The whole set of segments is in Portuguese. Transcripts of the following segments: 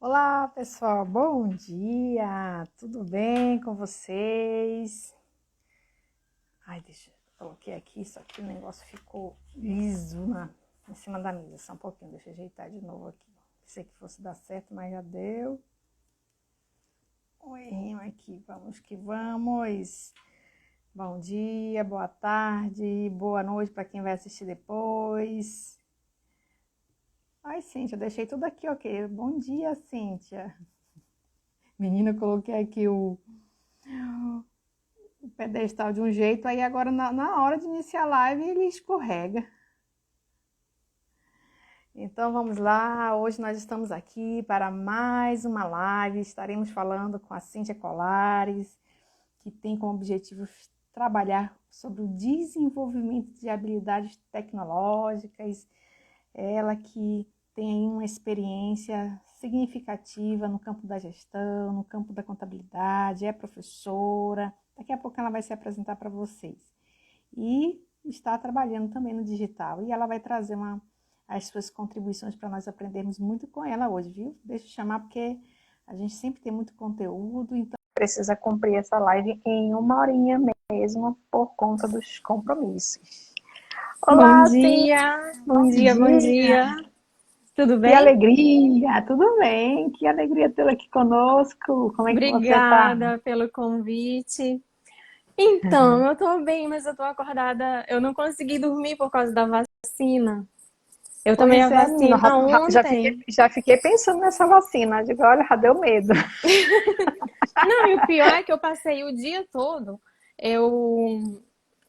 Olá, pessoal, bom dia! Tudo bem com vocês? Ai, coloquei aqui, só que o negócio ficou liso em cima da mesa. Só um pouquinho, deixa eu ajeitar de novo aqui. Pensei que fosse dar certo, mas já deu. Um errinho aqui, vamos que vamos. Bom dia, boa tarde, boa noite para quem vai assistir depois. Ai, Cíntia, eu deixei tudo aqui, ok. Bom dia, Cíntia. Menina, eu coloquei aqui o pedestal de um jeito, aí agora na hora de iniciar a live ele escorrega. Então vamos lá, hoje nós estamos aqui para mais uma live, estaremos falando com a Cíntia Colares, que tem como objetivo trabalhar sobre o desenvolvimento de habilidades tecnológicas, ela que tem aí uma experiência significativa no campo da gestão, no campo da contabilidade, é professora. Daqui a pouco ela vai se apresentar para vocês. E está trabalhando também no digital. E ela vai trazer as suas contribuições para nós aprendermos muito com ela hoje, viu? Deixa eu chamar porque a gente sempre tem muito conteúdo, então precisa cumprir essa live em uma horinha mesmo por conta dos compromissos. Bom Olá, Cíntia! dia, Bom bom dia, bom dia! dia. Tudo Que bem? alegria! Tudo bem? Que alegria tê-la aqui conosco. Como é que você está? Obrigada pelo convite. Então, eu tô bem, mas eu tô acordada. Eu não consegui dormir por causa da vacina. Eu tomei a Pois é, menina, vacina já fiquei, ontem. já fiquei pensando nessa vacina. Digo, olha, já deu medo. Não, e o pior é que eu passei o dia todo eu,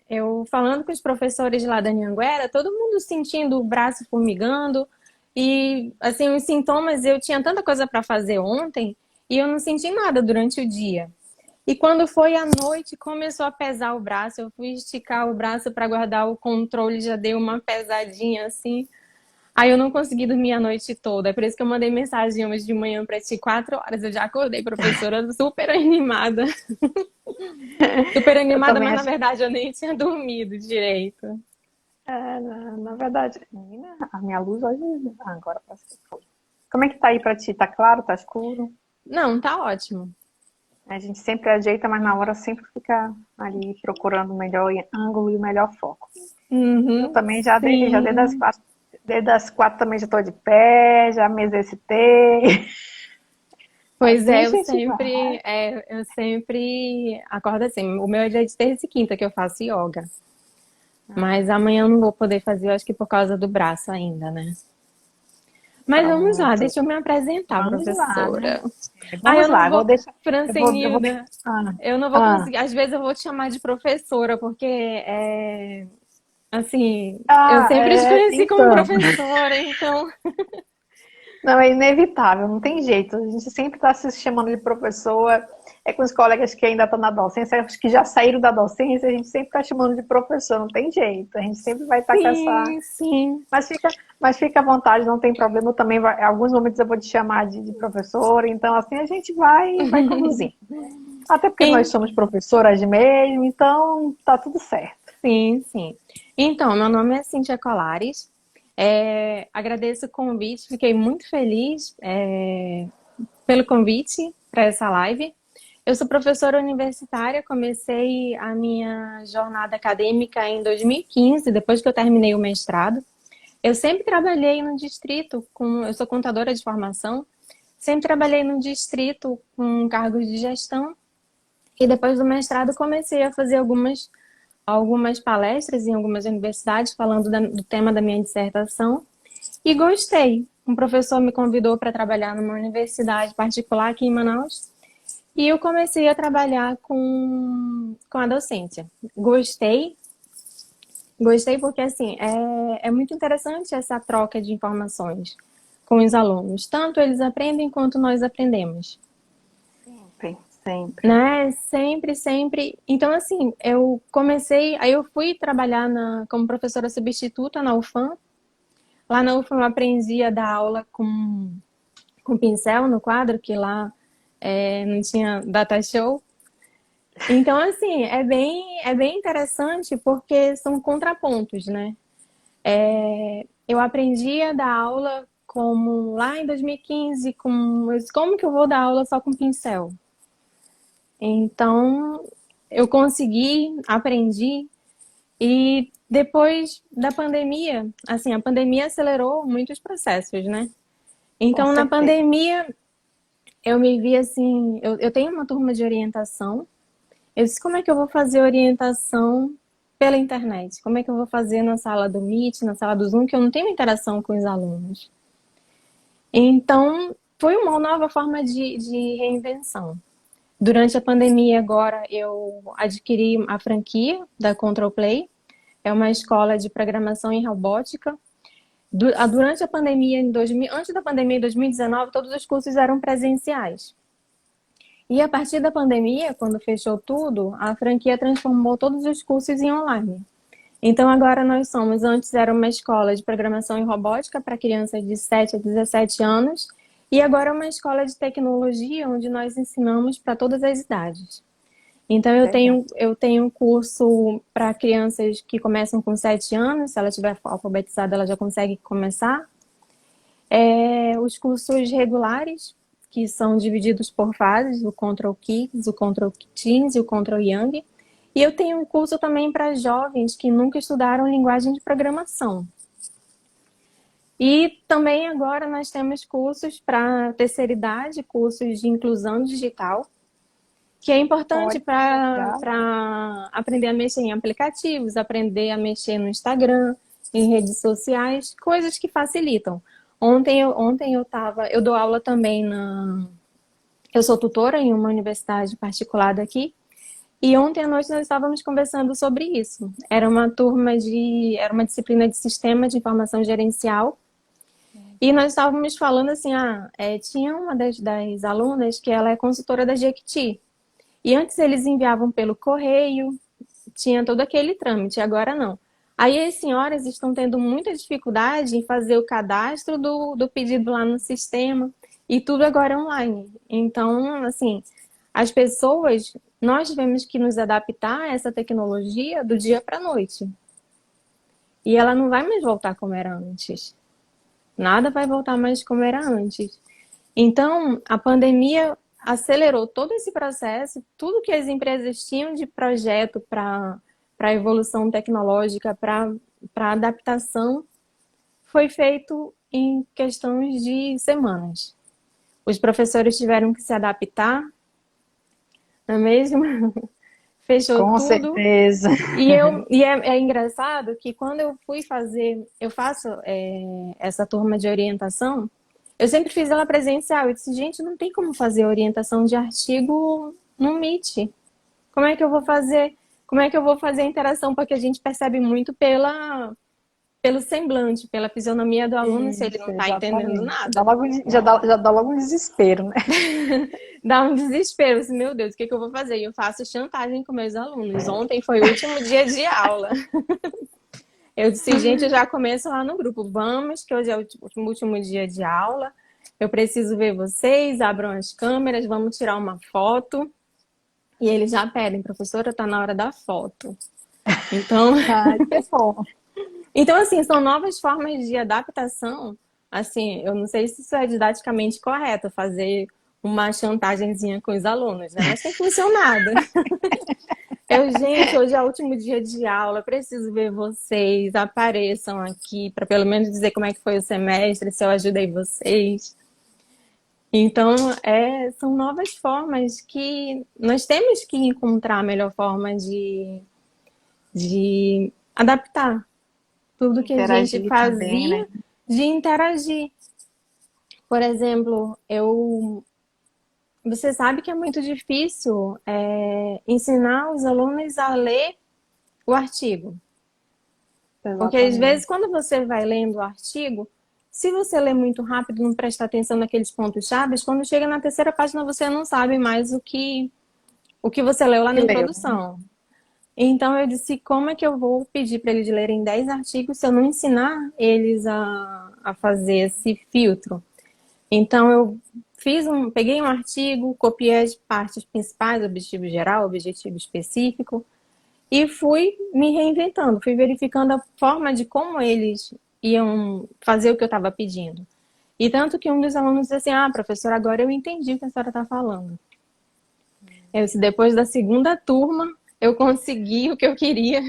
eu falando com os professores lá da Anhanguera, todo mundo sentindo o braço formigando. E, assim, os sintomas, eu tinha tanta coisa para fazer ontem e eu não senti nada durante o dia. E quando foi à noite, começou a pesar o braço. Eu fui esticar o braço para guardar o controle, já deu uma pesadinha assim. Aí eu não consegui dormir a noite toda. É por isso que eu mandei mensagem hoje de manhã para ti, 4 horas. Eu já acordei, professora, super animada. Super Eu animada, também mas na acho. verdade eu nem tinha dormido direito. Na verdade, menina, a minha luz hoje. Agora parece que foi. Como é que tá aí pra ti? Tá claro? Tá escuro? Não, tá ótimo. A gente sempre ajeita, mas na hora sempre fica ali procurando o melhor ângulo e o melhor foco. Eu Uhum, também já dei das sim. quatro. Desde as 4 também já estou de pé, já me exercitei. Pois Assim a é, gente vai. eu sempre acordo assim. O meu é dia de terça e quinta que eu faço yoga. Mas Ah, amanhã eu não vou poder fazer, eu acho que por causa do braço ainda, né? Mas vamos lá, pronto. deixa eu me apresentar, Vamos lá, né? professora. Ah, Vamos eu não lá, eu vou vou, deixar. Eu vou. Francenilda, Ah, eu não vou ah, conseguir. Às vezes eu vou te chamar de professora, porque assim, eu sempre te conheci como então. professora, então. Não, é inevitável, não tem jeito. A gente sempre está se chamando de professora. É com os colegas que ainda estão na docência, os que já saíram da docência, a gente sempre está chamando de professor, não tem jeito. A gente sempre vai estar com essa. Sim, sim, Mas fica à vontade, não tem problema. Eu também, em alguns momentos eu vou te chamar de professora, então assim a gente vai conduzindo. Até porque nós sim, somos professoras mesmo, então tá tudo certo. sim, sim. Então, meu nome é Cíntia Colares. Agradeço o convite, fiquei muito feliz, pelo convite para essa live. Eu sou professora universitária, comecei a minha jornada acadêmica em 2015, depois que eu terminei o mestrado. Eu sempre trabalhei no distrito, eu sou contadora de formação, sempre trabalhei no distrito com cargos de gestão e depois do mestrado comecei a fazer algumas palestras em algumas universidades falando do tema da minha dissertação e gostei. Um professor me convidou para trabalhar numa universidade particular aqui em Manaus e eu comecei a trabalhar com a docência. Gostei, gostei porque assim é muito interessante essa troca de informações com os alunos. Tanto eles aprendem quanto nós aprendemos. Sempre, sempre. Né? Sempre, sempre. Então, assim, eu comecei, aí eu fui trabalhar como professora substituta na UFAM. Lá na UFAM eu aprendi a dar aula com pincel no quadro, que lá não tinha data show. Então, assim, é bem interessante porque são contrapontos, né? Eu aprendi a dar aula como lá em 2015, como que eu vou dar aula só com pincel? Então, eu consegui, aprendi, e depois da pandemia, assim, a pandemia acelerou muitos processos, né? Com Então, na certeza. pandemia, eu me vi assim, eu tenho uma turma de orientação. Eu disse, como é que eu vou fazer orientação pela internet? Como é que eu vou fazer na sala do Meet, na sala do Zoom, que eu não tenho interação com os alunos? Então, foi uma nova forma de reinvenção. Durante a pandemia, agora, eu adquiri a franquia da Control Play. É uma escola de programação em robótica. Durante a pandemia, antes da pandemia, em 2019, todos os cursos eram presenciais. E a partir da pandemia, quando fechou tudo, a franquia transformou todos os cursos em online. Então agora antes era uma escola de programação em robótica para crianças de 7 a 17 anos, e agora é uma escola de tecnologia onde nós ensinamos para todas as idades. Então Legal. eu tenho um curso para crianças que começam com 7 anos, se ela estiver alfabetizada, ela já consegue começar. Os cursos regulares, que são divididos por fases, o Control Kids, o Control Teens e o Control Young. E eu tenho um curso também para jovens que nunca estudaram linguagem de programação. E também agora nós temos cursos para terceira idade, cursos de inclusão digital, que é importante Olha, legal. para aprender a mexer em aplicativos, aprender a mexer no Instagram, em redes sociais, coisas que facilitam. Eu dou aula também eu sou tutora em uma universidade particular daqui, e ontem à noite nós estávamos conversando sobre isso. Era uma disciplina de sistema de informação gerencial, e nós estávamos falando assim, tinha uma das alunas que ela é consultora da Jequiti. E antes eles enviavam pelo correio, tinha todo aquele trâmite, agora não. Aí as senhoras estão tendo muita dificuldade em fazer o cadastro do pedido lá no sistema, e tudo agora é online. Então, assim, nós tivemos que nos adaptar a essa tecnologia do dia para a noite. E ela não vai mais voltar como era antes. Nada vai voltar mais como era antes. Então, a pandemia acelerou todo esse processo, tudo que as empresas tinham de projeto para a evolução tecnológica, para adaptação, foi feito em questões de semanas. Os professores tiveram que se adaptar, não é mesmo? Fechou Com tudo. certeza. É engraçado que quando eu faço essa turma de orientação, eu sempre fiz ela presencial. Eu disse, gente, não tem como fazer orientação de artigo no Meet. Como é que eu vou fazer? Como é que eu vou fazer a interação? Porque a gente percebe muito pelo semblante, pela fisionomia do aluno, se ele não Isso, está entendendo exatamente. nada. Já dá logo um desespero, né? Dá um desespero, assim, meu Deus, o que que eu vou fazer? E eu faço chantagem com meus alunos. Ontem foi o último dia de aula. Eu disse, gente, eu já começo lá no grupo. Vamos, que hoje é o último dia de aula. Eu preciso ver vocês, abram as câmeras, vamos tirar uma foto. E eles já pedem, professora, tá na hora da foto. Então, Ai, que bom. então, assim, são novas formas de adaptação. Assim, eu não sei se isso é didaticamente correto, fazer uma chantagemzinha com os alunos, né? Mas tem funcionado. Gente, hoje é o último dia de aula, preciso ver vocês, apareçam aqui para pelo menos dizer como é que foi o semestre, se eu ajudei vocês. Então, são novas formas que nós temos que encontrar a melhor forma de adaptar tudo que a gente Interagir também, né? fazia, de interagir. Por exemplo, você sabe que é muito difícil ensinar os alunos a ler o artigo. Porque às vezes, Exatamente. quando você vai lendo o artigo, se você lê muito rápido, não presta atenção naqueles pontos chaves, quando chega na terceira página você não sabe mais o que você leu lá Que na leu. introdução. Então eu disse, como é que eu vou pedir para eles lerem 10 artigos se eu não ensinar eles a fazer esse filtro? Então eu peguei um artigo, copiei as partes principais, objetivo geral, objetivo específico, e fui me reinventando, fui verificando a forma de como eles iam fazer o que eu estava pedindo. E tanto que um dos alunos disse assim, ah, professora, agora eu entendi o que a senhora está falando. Eu disse, depois da segunda turma, eu consegui o que eu queria.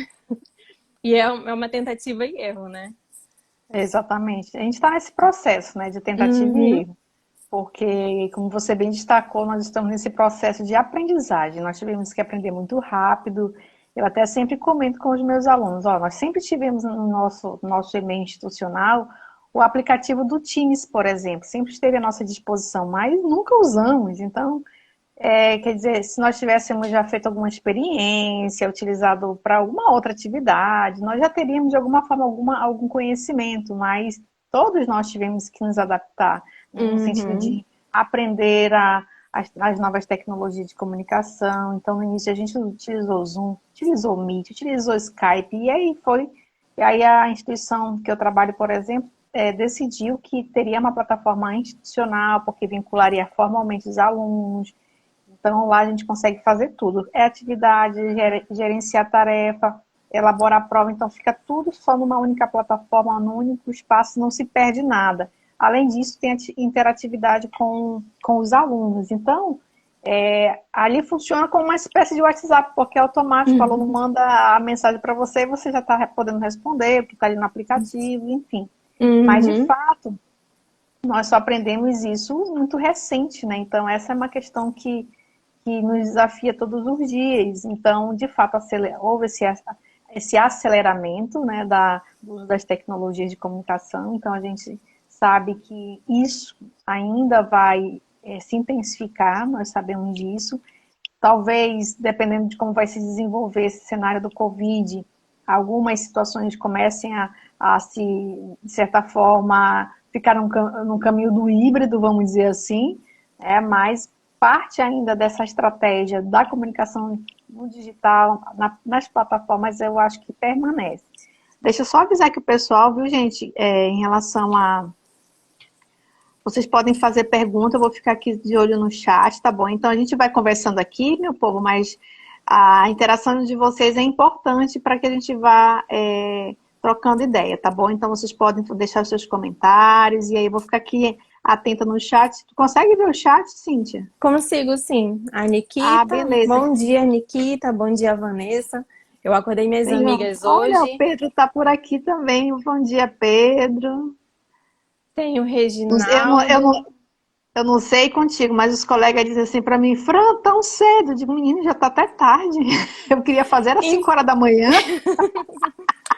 E é uma tentativa e erro, né? Exatamente. A gente está nesse processo, né, de tentativa e Uhum, erro, porque, como você bem destacou, nós estamos nesse processo de aprendizagem. Nós tivemos que aprender muito rápido. Eu até sempre comento com os meus alunos, ó, nós sempre tivemos no nosso e-mail institucional o aplicativo do Teams, por exemplo, sempre esteve à nossa disposição, mas nunca usamos. Então, quer dizer, se nós tivéssemos já feito alguma experiência, utilizado para alguma outra atividade, nós já teríamos de alguma forma algum conhecimento, mas todos nós tivemos que nos adaptar, né, no sentido uhum, de aprender as novas tecnologias de comunicação. Então, no início a gente utilizou Zoom, utilizou Meet, utilizou Skype, e aí foi. E aí a instituição que eu trabalho, por exemplo, decidiu que teria uma plataforma institucional, porque vincularia formalmente os alunos. Então, lá a gente consegue fazer tudo. É atividade, gerenciar tarefa, elaborar prova. Então, fica tudo só numa única plataforma, num único espaço, não se perde nada. Além disso, tem a interatividade com os alunos. Então, ali funciona como uma espécie de WhatsApp, porque é automático. O aluno uhum, manda a mensagem para você e você já está podendo responder, porque está ali no aplicativo, enfim. Mas, de uhum. fato, nós só aprendemos isso muito recente, né? Então, essa é uma questão que nos desafia todos os dias. Então, de fato, houve esse aceleramento, né, do uso das tecnologias de comunicação. Então, a gente sabe que isso ainda vai se intensificar, nós sabemos disso. Talvez, dependendo de como vai se desenvolver esse cenário do Covid, algumas situações comecem a se, de certa forma, ficar num caminho do híbrido, vamos dizer assim, mas parte ainda dessa estratégia da comunicação no digital, nas plataformas, eu acho que permanece. Deixa eu só avisar aqui o pessoal, viu, gente, em relação a... Vocês podem fazer pergunta, eu vou ficar aqui de olho no chat, tá bom? Então a gente vai conversando aqui, meu povo, mas a interação de vocês é importante para que a gente vá trocando ideia, tá bom? Então vocês podem deixar os seus comentários e aí eu vou ficar aqui atenta no chat. Tu consegue ver o chat, Cíntia? Consigo, sim. A Ah, Nikita, beleza. bom dia, Nikita, bom dia, Vanessa. Eu acordei minhas amigas Olha, o hoje. Pedro está por aqui também. Bom dia, Pedro. Tem o Eu não, eu Reginaldo. não, eu não sei contigo, mas os colegas dizem assim para mim, Fran, tão cedo. Eu digo, menino, já está até tarde. Eu queria fazer às 5 horas da manhã.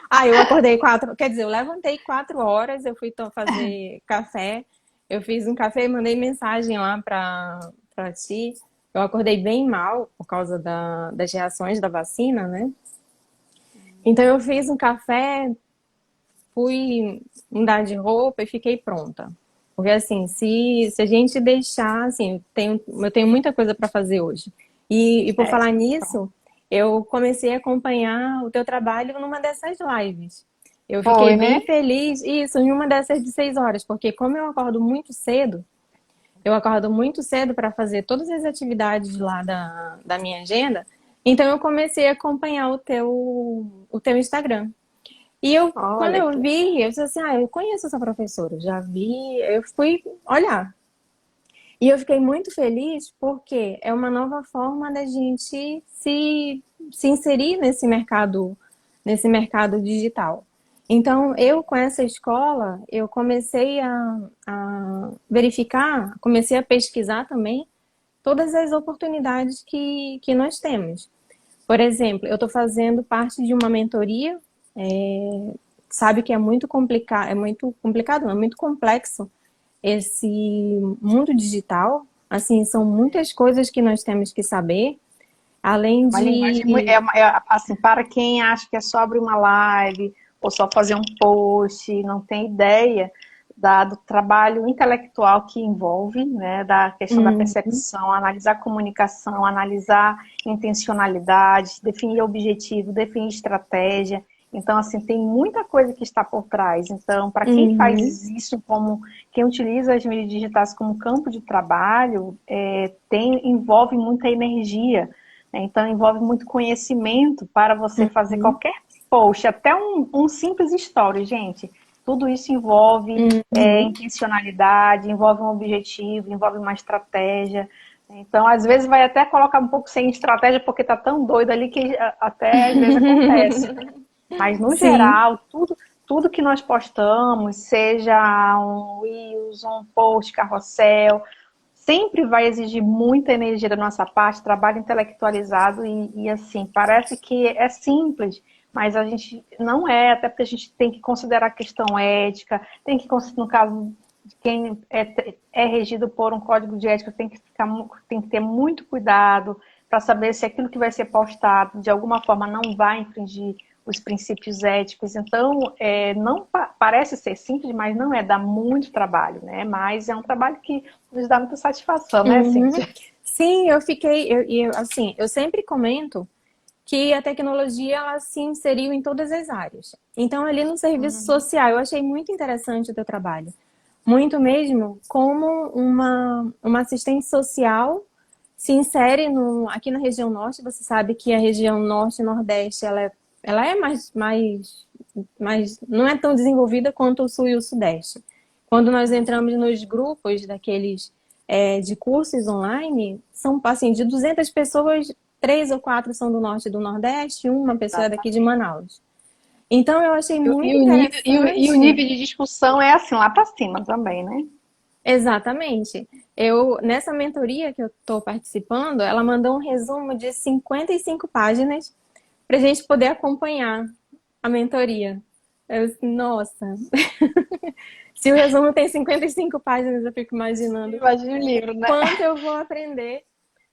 Ah, eu acordei 4, quer dizer, eu levantei 4 horas, eu fui fazer café. Eu fiz um café e mandei mensagem lá pra ti. Eu acordei bem mal por causa das reações da vacina, né? Então eu fiz um café, fui mudar de roupa e fiquei pronta. Porque assim, se a gente deixar, assim, eu tenho muita coisa para fazer hoje. E por É, falar pronto. nisso, eu comecei a acompanhar o teu trabalho numa dessas lives. Eu fiquei Foi, bem né? feliz, isso, em uma dessas de 6 horas, porque como eu acordo muito cedo para fazer todas as atividades lá da minha agenda, então eu comecei a acompanhar o teu Instagram. E quando Olha eu que vi, eu disse assim, ah, eu conheço essa professora, já vi, eu fui olhar. E eu fiquei muito feliz porque é uma nova forma da gente se inserir nesse mercado digital. Então, eu com essa escola, eu comecei a verificar, comecei a pesquisar também todas as oportunidades que nós temos. Por exemplo, eu estou fazendo parte de uma mentoria, sabe que é muito complicado, não, é muito complexo esse mundo digital. Assim, são muitas coisas que nós temos que saber, além uma linguagem, de. assim, para quem acha que é só abrir uma live ou só fazer um post, não tem ideia do trabalho intelectual que envolve, né, da questão da Hum, percepção, analisar a comunicação, analisar intencionalidade, definir objetivo, definir estratégia. Então, assim, tem muita coisa que está por trás. Então, para quem uhum, faz isso como quem utiliza as mídias digitais como campo de trabalho, envolve muita energia, né? Então, envolve muito conhecimento para você fazer uhum, qualquer post, até um simples story, gente. Tudo isso envolve Uhum. intencionalidade, envolve um objetivo, envolve uma estratégia. Então, às vezes, vai até colocar um pouco sem estratégia, porque tá tão doido ali que até às vezes acontece, né? Mas, no Sim. geral, tudo que nós postamos, seja um Reels, um post, carrossel, sempre vai exigir muita energia da nossa parte, trabalho intelectualizado e assim, parece que é simples, mas a gente não é, até porque a gente tem que considerar a questão ética, tem que, no caso de quem é regido por um código de ética, tem que ter muito cuidado para saber se aquilo que vai ser postado de alguma forma não vai infringir os princípios éticos. Então, não parece ser simples, mas não é, dá muito trabalho, né? Mas é um trabalho que nos dá muita satisfação, né, Uhum. Cíntia? Sim, assim, eu sempre comento que a tecnologia ela se inseriu em todas as áreas. Então, ali no serviço social, eu achei muito interessante o teu trabalho. Muito mesmo como uma assistente social se insere aqui na região norte. Você sabe que a região norte e nordeste ela é mais, não é tão desenvolvida quanto o sul e o sudeste. Quando nós entramos nos grupos daqueles de cursos online, são assim, de 200 pessoas, 3 ou 4 são do norte e do nordeste, uma pessoa é daqui de Exatamente. Manaus. Então eu achei muito E o interessante. nível de discussão é assim, lá para cima também, né? Exatamente. Eu, nessa mentoria que eu estou participando, ela mandou um resumo de 55 páginas para a gente poder acompanhar a mentoria. Nossa, se o resumo tem 55 páginas, eu fico imaginando Imagina o livro, né? quanto eu vou aprender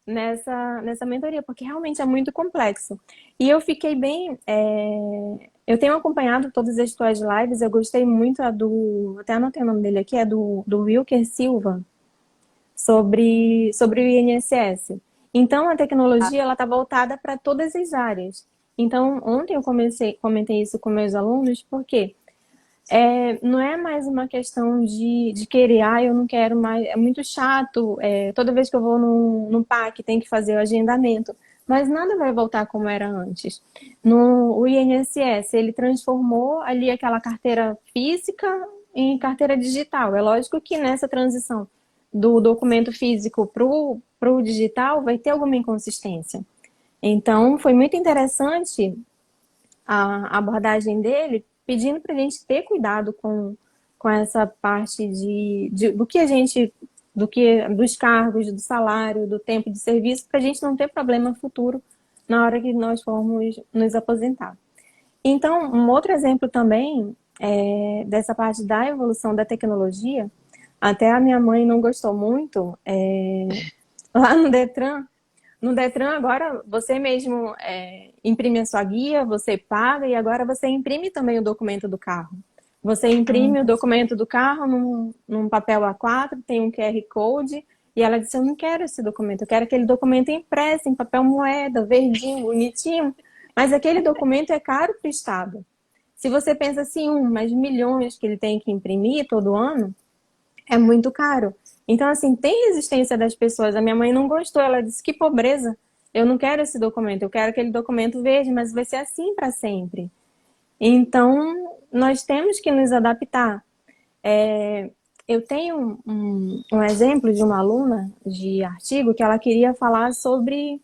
nessa mentoria, porque realmente é muito complexo. E eu fiquei bem. Eu tenho acompanhado todas as tuas lives, eu gostei muito até anotei o nome dele aqui, é do Wilker Silva, sobre o INSS. Então, a tecnologia ela está voltada para todas as áreas. Então, ontem eu comentei isso com meus alunos, porque não é mais uma questão de querer, eu não quero mais, é muito chato, toda vez que eu vou num parque tem que fazer o agendamento, mas nada vai voltar como era antes. O INSS, ele transformou ali aquela carteira física em carteira digital. É lógico que nessa transição do documento físico para o digital vai ter alguma inconsistência. Então, foi muito interessante a abordagem dele, pedindo para a gente ter cuidado com essa parte do que a gente, dos cargos, do salário, do tempo de serviço, para a gente não ter problema futuro na hora que nós formos nos aposentar. Então, um outro exemplo também dessa parte da evolução da tecnologia, até a minha mãe não gostou muito, lá no Detran, agora você mesmo imprime a sua guia, você paga e agora você imprime também o documento do carro. Você imprime o documento do carro num papel A4, tem um QR Code, e ela disse: eu não quero esse documento, eu quero aquele documento impresso em papel moeda, verdinho, bonitinho. Mas aquele documento é caro para o Estado. Se você pensa assim, mas milhões que ele tem que imprimir todo ano, é muito caro. Então, assim, tem resistência das pessoas. A minha mãe não gostou, ela disse: que pobreza, eu não quero esse documento, eu quero aquele documento verde, mas vai ser assim para sempre. Então, nós temos que nos adaptar. Eu tenho um exemplo de uma aluna de artigo que ela queria falar sobre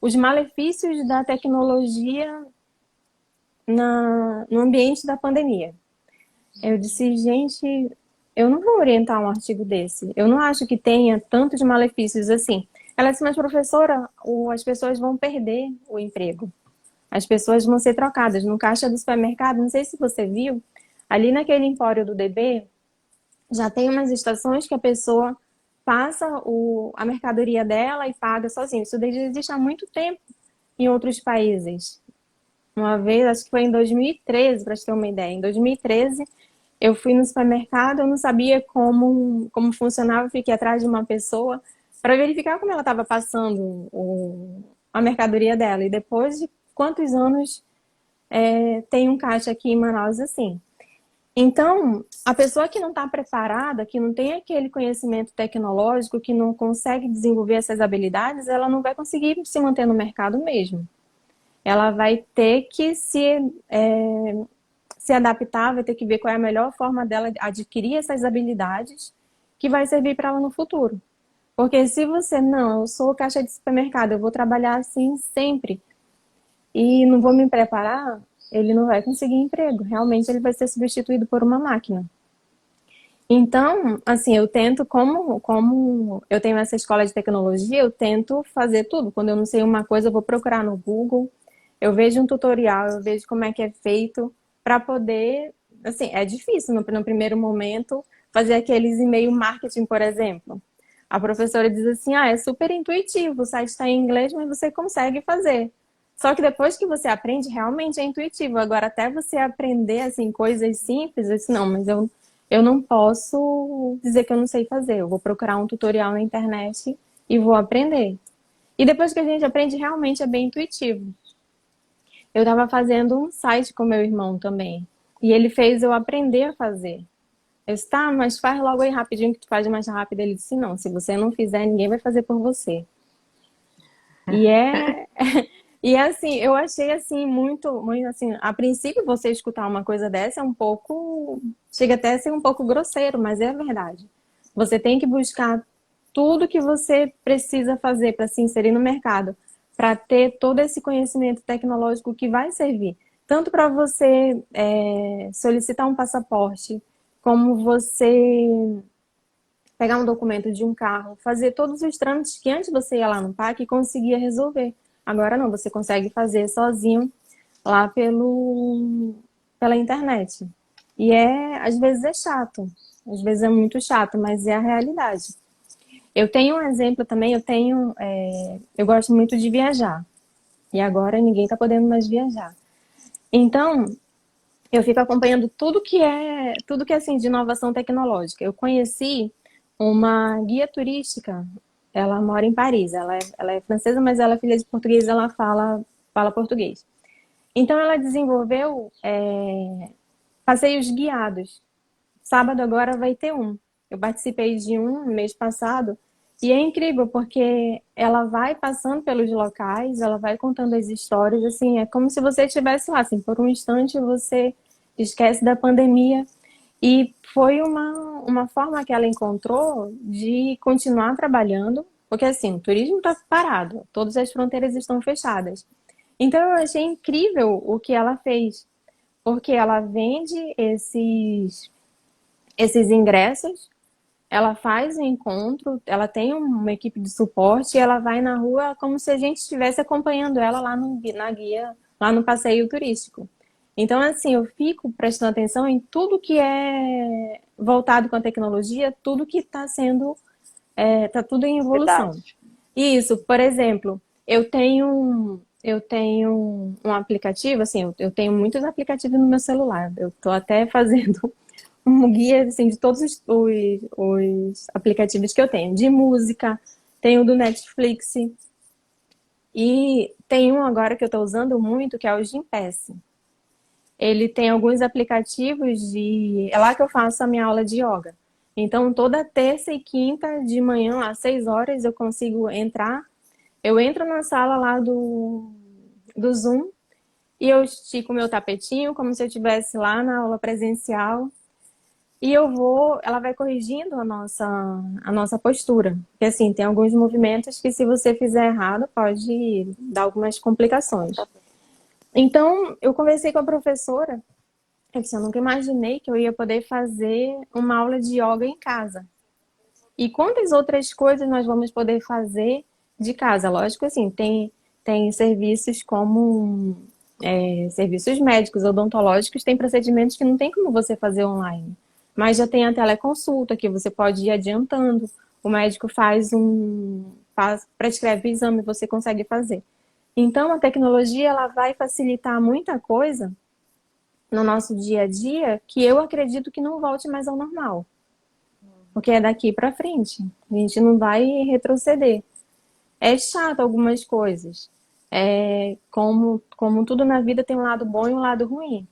os malefícios da tecnologia no ambiente da pandemia. Eu disse: gente, eu não vou orientar um artigo desse. Eu não acho que tenha tantos malefícios assim. Ela disse: mas professora, as pessoas vão perder o emprego. As pessoas vão ser trocadas no caixa do supermercado. Não sei se você viu, ali naquele empório do DB, já tem umas estações que a pessoa passa a mercadoria dela e paga sozinho. Isso existe há muito tempo em outros países. Uma vez, acho que foi em 2013, para te ter uma ideia. Em 2013, eu fui no supermercado, eu não sabia como funcionava, eu fiquei atrás de uma pessoa para verificar como ela estava passando a mercadoria dela. E depois de quantos anos tem um caixa aqui em Manaus assim. Então, a pessoa que não está preparada, que não tem aquele conhecimento tecnológico, que não consegue desenvolver essas habilidades, ela não vai conseguir se manter no mercado mesmo. Ela vai ter que se adaptar, vai ter que ver qual é a melhor forma dela adquirir essas habilidades que vai servir para ela no futuro. Porque se você, não, eu sou caixa de supermercado, eu vou trabalhar assim sempre e não vou me preparar, ele não vai conseguir emprego. Realmente ele vai ser substituído por uma máquina. Então, assim, eu tento, como eu tenho essa escola de tecnologia, eu tento fazer tudo. Quando eu não sei uma coisa, eu vou procurar no Google, eu vejo um tutorial, eu vejo como é que é feito, para poder, assim, é difícil no primeiro momento fazer aqueles e-mail marketing, por exemplo. A professora diz assim, é super intuitivo, o site está em inglês, mas você consegue fazer. Só que depois que você aprende, realmente é intuitivo. Agora, até você aprender, assim, coisas simples, eu disse, não, mas eu não posso dizer que eu não sei fazer. Eu vou procurar um tutorial na internet e vou aprender. E depois que a gente aprende, realmente é bem intuitivo. Eu estava fazendo um site com meu irmão também. E ele fez eu aprender a fazer. Eu disse, tá, mas faz logo aí rapidinho que tu faz mais rápido. Ele disse, não, se você não fizer, ninguém vai fazer por você. E é... E assim, eu achei assim, muito assim, a princípio você escutar uma coisa dessa é um pouco, chega até a ser um pouco grosseiro, mas é verdade. Você tem que buscar tudo que você precisa fazer para se inserir no mercado, para ter todo esse conhecimento tecnológico que vai servir, tanto para você solicitar um passaporte, como você pegar um documento de um carro, fazer todos os trâmites que antes você ia lá no PAC e conseguia resolver. Agora não, você consegue fazer sozinho lá pela internet. E às vezes é chato, às vezes é muito chato, mas é a realidade. Eu tenho um exemplo também, eu gosto muito de viajar. E agora ninguém está podendo mais viajar. Então, eu fico acompanhando tudo que é assim de inovação tecnológica. Eu conheci uma guia turística, ela mora em Paris, ela é francesa, mas ela é filha de português, ela fala português. Então ela desenvolveu passeios guiados. Sábado agora vai ter um. Eu participei de um mês passado e é incrível porque ela vai passando pelos locais, ela vai contando as histórias, assim, é como se você estivesse lá, assim, por um instante você esquece da pandemia. E foi uma forma que ela encontrou de continuar trabalhando, porque assim, o turismo está parado, todas as fronteiras estão fechadas. Então eu achei incrível o que ela fez, porque ela vende esses ingressos, ela faz o encontro, ela tem uma equipe de suporte e ela vai na rua como se a gente estivesse acompanhando ela lá na guia, lá no passeio turístico. Então, assim, eu fico prestando atenção em tudo que é voltado com a tecnologia, tudo que está sendo, está tudo em evolução. Verdade. Isso, por exemplo, eu tenho um aplicativo, assim, eu tenho muitos aplicativos no meu celular. Eu estou até fazendo um guia assim, de todos os aplicativos que eu tenho, de música, tenho do Netflix e tem um agora que eu estou usando muito, que é o Gympass. Ele tem alguns aplicativos é lá que eu faço a minha aula de yoga. Então, toda terça e quinta de manhã, às 6 horas, eu consigo entrar. Eu entro na sala lá do Zoom e eu estico o meu tapetinho como se eu estivesse lá na aula presencial. E ela vai corrigindo a nossa postura. Porque assim, tem alguns movimentos que se você fizer errado, pode dar algumas complicações. Então, eu conversei com a professora, eu disse, eu nunca imaginei que eu ia poder fazer uma aula de yoga em casa. E quantas outras coisas nós vamos poder fazer de casa? Lógico, assim, tem serviços como serviços médicos, odontológicos, tem procedimentos que não tem como você fazer online. Mas já tem a teleconsulta, que você pode ir adiantando. O médico prescreve o exame, você consegue fazer. Então, a tecnologia ela vai facilitar muita coisa no nosso dia a dia que eu acredito que não volte mais ao normal. Porque é daqui para frente. A gente não vai retroceder. É chato algumas coisas. Como tudo na vida tem um lado bom e um lado ruim.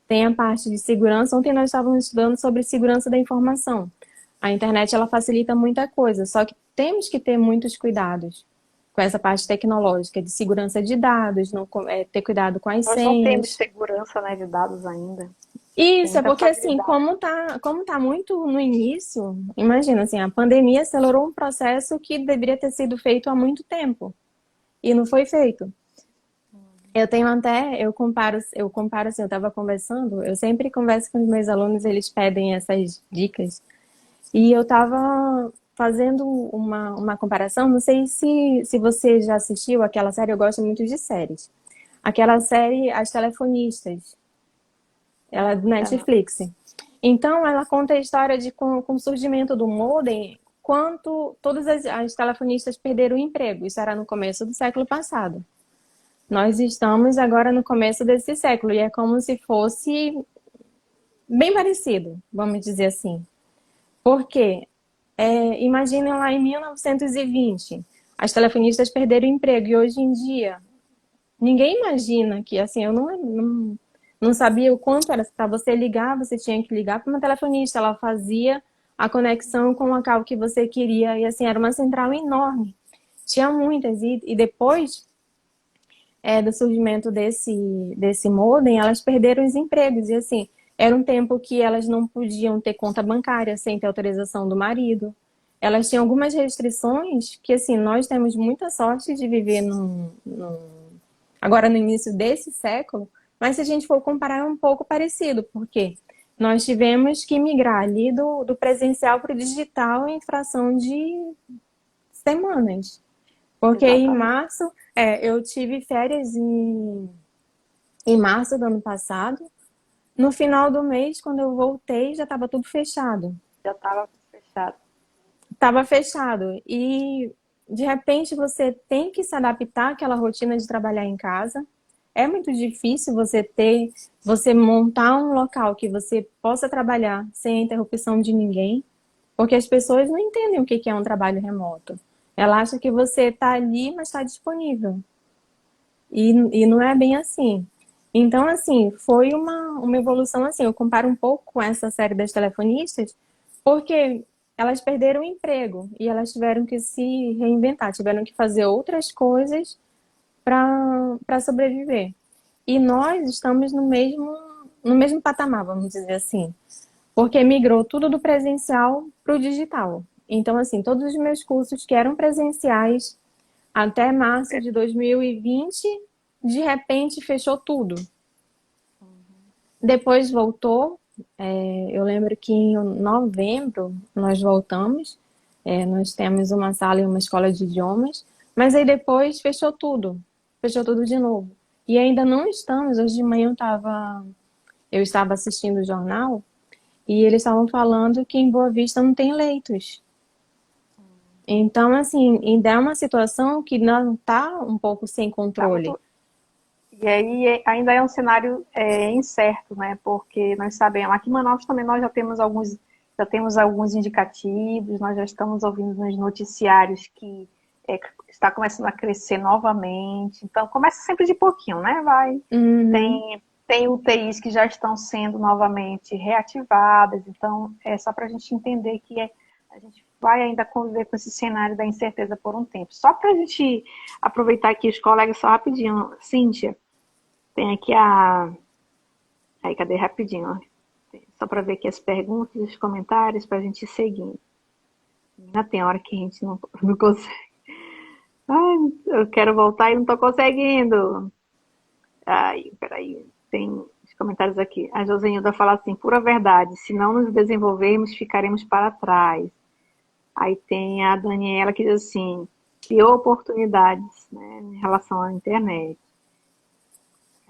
Tem a parte de segurança. Ontem nós estávamos estudando sobre segurança da informação. A internet ela facilita muita coisa, só que temos que ter muitos cuidados com essa parte tecnológica, de segurança de dados, ter cuidado com as Nós não temos senhas. segurança, né, de dados ainda. Tem Isso, é muita porque assim, facilidade. como tá muito no início, imagina assim, a pandemia acelerou um processo que deveria ter sido feito há muito tempo e não foi feito. Eu tenho até, eu comparo assim, eu estava conversando, eu sempre converso com os meus alunos, eles pedem essas dicas, e eu estava fazendo uma comparação, não sei se você já assistiu aquela série, eu gosto muito de séries. Aquela série As Telefonistas, ela é do Já não. Netflix. Então, ela conta a história de com o surgimento do modem, quanto todas as telefonistas perderam o emprego. Isso era no começo do século passado. Nós estamos agora no começo desse século e é como se fosse bem parecido, vamos dizer assim. Porque imaginem lá em 1920, as telefonistas perderam o emprego e hoje em dia ninguém imagina que assim, eu não sabia o quanto era para você ligar, você tinha que ligar para uma telefonista, ela fazia a conexão com o local que você queria e assim era uma central enorme. Tinha muitas e depois do surgimento desse modem, elas perderam os empregos. E assim, era um tempo que elas não podiam ter conta bancária sem ter autorização do marido. Elas tinham algumas restrições que, assim, nós temos muita sorte de viver agora no início desse século, mas se a gente for comparar é um pouco parecido, porque nós tivemos que migrar ali do presencial para o digital em fração de semanas. Porque em Exatamente. março, eu tive férias em março do ano passado. No final do mês, quando eu voltei, já estava tudo fechado. Já estava fechado. Estava fechado. E de repente você tem que se adaptar àquela rotina de trabalhar em casa. É muito difícil você montar um local que você possa trabalhar sem a interrupção de ninguém, porque as pessoas não entendem o que é um trabalho remoto. Ela acha que você está ali, mas está disponível. E não é bem assim. Então, assim, foi uma evolução assim. Eu comparo um pouco com essa série das telefonistas, porque elas perderam o emprego e elas tiveram que se reinventar, tiveram que fazer outras coisas para sobreviver. E nós estamos no mesmo patamar, vamos dizer assim, porque migrou tudo do presencial para o digital. Então, assim, todos os meus cursos que eram presenciais até março de 2020, de repente fechou tudo. Depois voltou. Eu lembro que em novembro nós voltamos. Nós temos uma sala e uma escola de idiomas. Mas aí depois fechou tudo. Fechou tudo de novo. E ainda não estamos. Hoje de manhã eu estava assistindo o jornal e eles estavam falando que em Boa Vista não tem leitos. Então, assim, ainda é uma situação que não está um pouco sem Tá controle. muito. E aí ainda é um cenário incerto, né? Porque nós sabemos, aqui em Manaus também nós já temos alguns indicativos, nós já estamos ouvindo nos noticiários que está começando a crescer novamente. Então começa sempre de pouquinho, né? Vai. Uhum. Tem UTIs que já estão sendo novamente reativadas, então é só para a gente entender que a gente vai ainda conviver com esse cenário da incerteza por um tempo. Só para a gente aproveitar aqui os colegas só rapidinho, Cíntia, tem aqui Aí, cadê rapidinho? Ó. Só para ver aqui as perguntas e os comentários para a gente ir seguindo. Ainda tem hora que a gente não consegue. Ai, eu quero voltar e não estou conseguindo. Ai, peraí. Tem os comentários aqui. A Josenilda fala assim, pura verdade, se não nos desenvolvermos, ficaremos para trás. Aí tem a Daniela que diz assim, criou oportunidades, né, em relação à internet.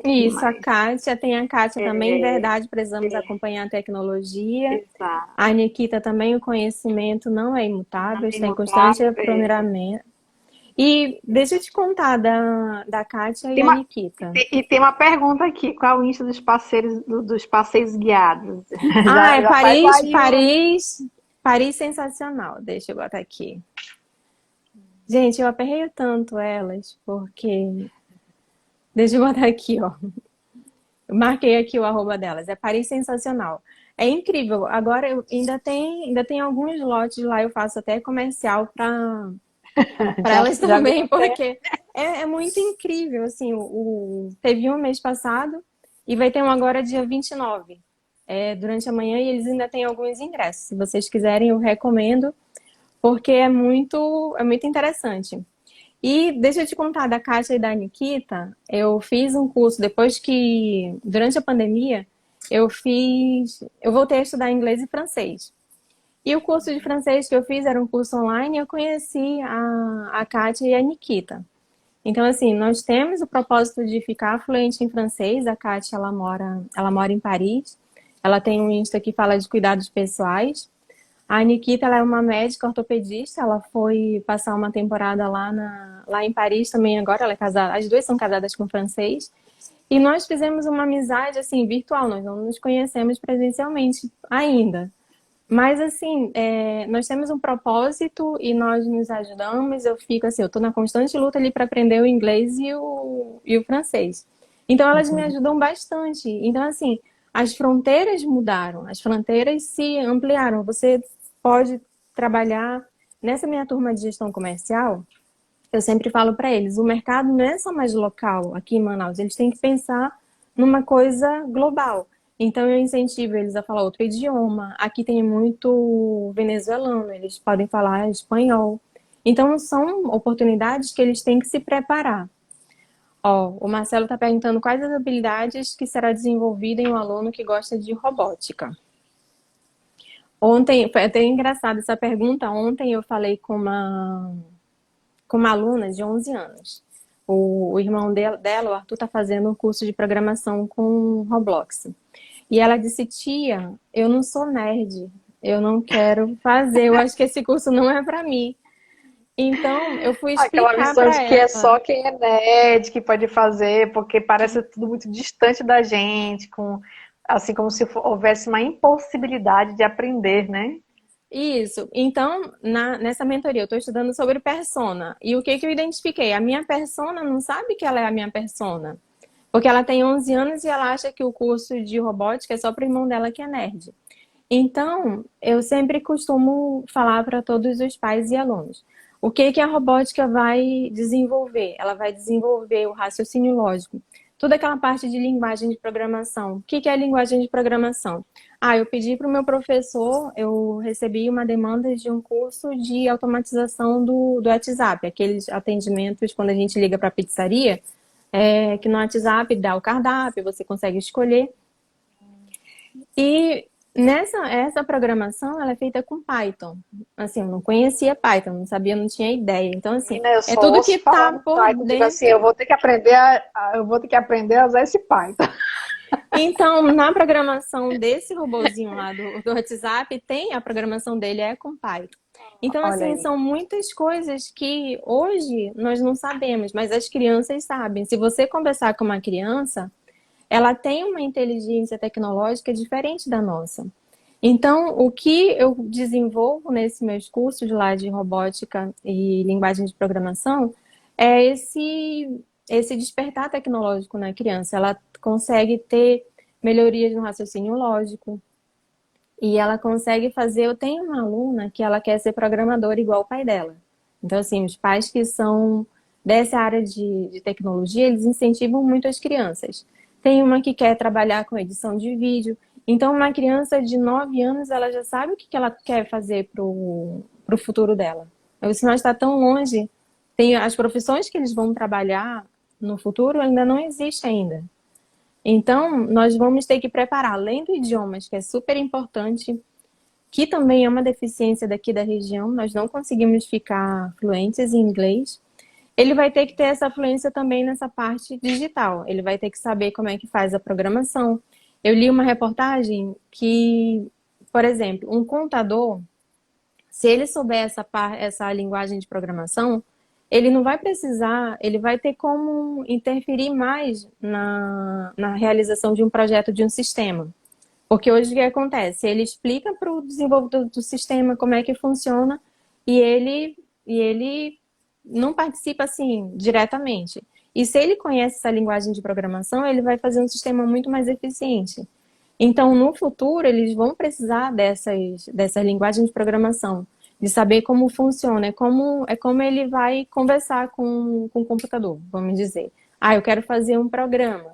Que Isso, mais? tem a Kátia também, É, verdade, precisamos acompanhar a tecnologia. exato. A Nikita também, o conhecimento não é imutável, Não é está em constante imutável. aprimoramento. E deixa eu te contar da Kátia e Tem a uma, Nikita. tem uma pergunta aqui, qual o índice dos passeios guiados? Ah, Já, é já faz Paris, aí uma. Paris, Paris sensacional. Deixa eu botar aqui. Gente, eu aperreio tanto elas, porque. Deixa eu botar aqui, ó. Eu marquei aqui o arroba delas. É Paris Sensacional. É incrível. Agora ainda tem alguns lotes lá, eu faço até comercial para Já, elas já vi também, até. porque é muito incrível. Assim, teve um mês passado e vai ter um agora dia 29. durante a manhã e eles ainda têm alguns ingressos. Se vocês quiserem, eu recomendo, porque é muito interessante. E deixa eu te contar da Kátia e da Nikita, eu fiz um curso depois que, durante a pandemia, eu voltei a estudar inglês e francês. E o curso de francês que eu fiz era um curso online e eu conheci a Kátia e a Nikita. Então, assim, nós temos o propósito de ficar fluente em francês. A Kátia, ela mora em Paris. Ela tem um Insta que fala de cuidados pessoais. A Nikita, ela é uma médica ortopedista. Ela foi passar uma temporada lá em Paris também agora. Ela é casada, as duas são casadas com francês. E nós fizemos uma amizade, assim, virtual. Nós não nos conhecemos presencialmente ainda. Mas, assim, nós temos um propósito e nós nos ajudamos. Eu fico assim, eu tô na constante luta ali para aprender o inglês e o francês. Então, elas me ajudam bastante. Então, assim, as fronteiras mudaram, as fronteiras se ampliaram. Você pode trabalhar nessa minha turma de gestão comercial. Eu sempre falo para eles, o mercado não é só mais local aqui em Manaus, eles têm que pensar numa coisa global. Então eu incentivo eles a falar outro idioma. Aqui tem muito venezuelano, eles podem falar espanhol. Então são oportunidades que eles têm que se preparar. Ó, o Marcelo está perguntando quais as habilidades que será desenvolvida em um aluno que gosta de robótica. Ontem, foi até engraçado essa pergunta, ontem eu falei com uma aluna de 11 anos. O irmão dela, o Arthur, está fazendo um curso de programação com Roblox. E ela disse, tia, eu não sou nerd, eu não quero fazer, eu acho que esse curso não é para mim. Então, eu fui Aquela explicar visão para de que é ela. só quem é nerd que pode fazer, porque parece tudo muito distante da gente, assim como se houvesse uma impossibilidade de aprender, né? Isso. Então, nessa mentoria, eu estou estudando sobre persona. E o que que eu identifiquei? A minha persona não sabe que ela é a minha persona. Porque ela tem 11 anos e ela acha que o curso de robótica é só para o irmão dela que é nerd. Então, eu sempre costumo falar para todos os pais e alunos. O que que a robótica vai desenvolver? Ela vai desenvolver o raciocínio lógico. Toda aquela parte de linguagem de programação. O que que é linguagem de programação? Eu pedi para o meu professor, eu recebi uma demanda de um curso de automatização do WhatsApp, aqueles atendimentos quando a gente liga para a pizzaria, que no WhatsApp dá o cardápio, você consegue escolher. E essa programação, ela é feita com Python. Assim, eu não conhecia Python, não sabia, não tinha ideia. Então, assim, Menina, eu é só tudo que ouço falar tá no por Python, digo assim, eu dentro. vou ter que aprender eu vou ter que aprender a usar esse Python. Então, na programação desse robozinho lá do WhatsApp, a programação dele é com Python. Então, Olha assim, aí. são muitas coisas que hoje nós não sabemos, mas as crianças sabem. Se você conversar com uma criança, ela tem uma inteligência tecnológica diferente da nossa. Então, o que eu desenvolvo nesses meus cursos lá de robótica e linguagem de programação é esse despertar tecnológico na criança. Ela consegue ter melhorias no raciocínio lógico e ela consegue fazer. Eu tenho uma aluna que ela quer ser programadora igual o pai dela. Então, assim, os pais que são dessa área de tecnologia, eles incentivam muito as crianças. Tem uma que quer trabalhar com edição de vídeo. Então, uma criança de 9 anos, ela já sabe o que ela quer fazer pro futuro dela. Se nós está tão longe, tem as profissões que eles vão trabalhar no futuro ainda não existe ainda. Então, nós vamos ter que preparar, além do idiomas, que é super importante, que também é uma deficiência daqui da região, nós não conseguimos ficar fluentes em inglês. Ele vai ter que ter essa fluência também nessa parte digital. Ele vai ter que saber como é que faz a programação. Eu li uma reportagem que, por exemplo, um contador, se ele souber essa linguagem de programação, ele não vai precisar, ele vai ter como interferir mais na realização de um projeto, de um sistema. Porque hoje o que acontece? Ele explica para o desenvolvedor do sistema como é que funciona e ele não participa assim diretamente. E se ele conhece essa linguagem de programação, ele vai fazer um sistema muito mais eficiente. Então, no futuro, eles vão precisar dessa linguagem de programação, de saber como funciona, é como ele vai conversar com o computador, vamos dizer. Eu quero fazer um programa.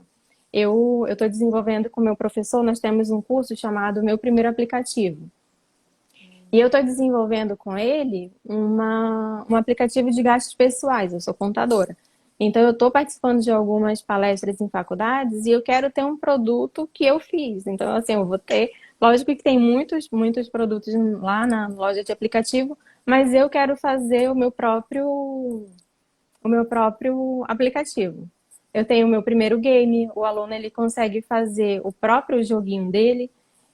eu estou desenvolvendo com o meu professor, nós temos um curso chamado Meu Primeiro Aplicativo. E eu estou desenvolvendo com ele um aplicativo de gastos pessoais, eu sou contadora. Então, eu estou participando de algumas palestras em faculdades e eu quero ter um produto que eu fiz. Então, assim, eu vou ter. Lógico que tem muitos produtos lá na loja de aplicativo, mas eu quero fazer o meu próprio aplicativo. Eu tenho o meu primeiro game, o aluno ele consegue fazer o próprio joguinho dele.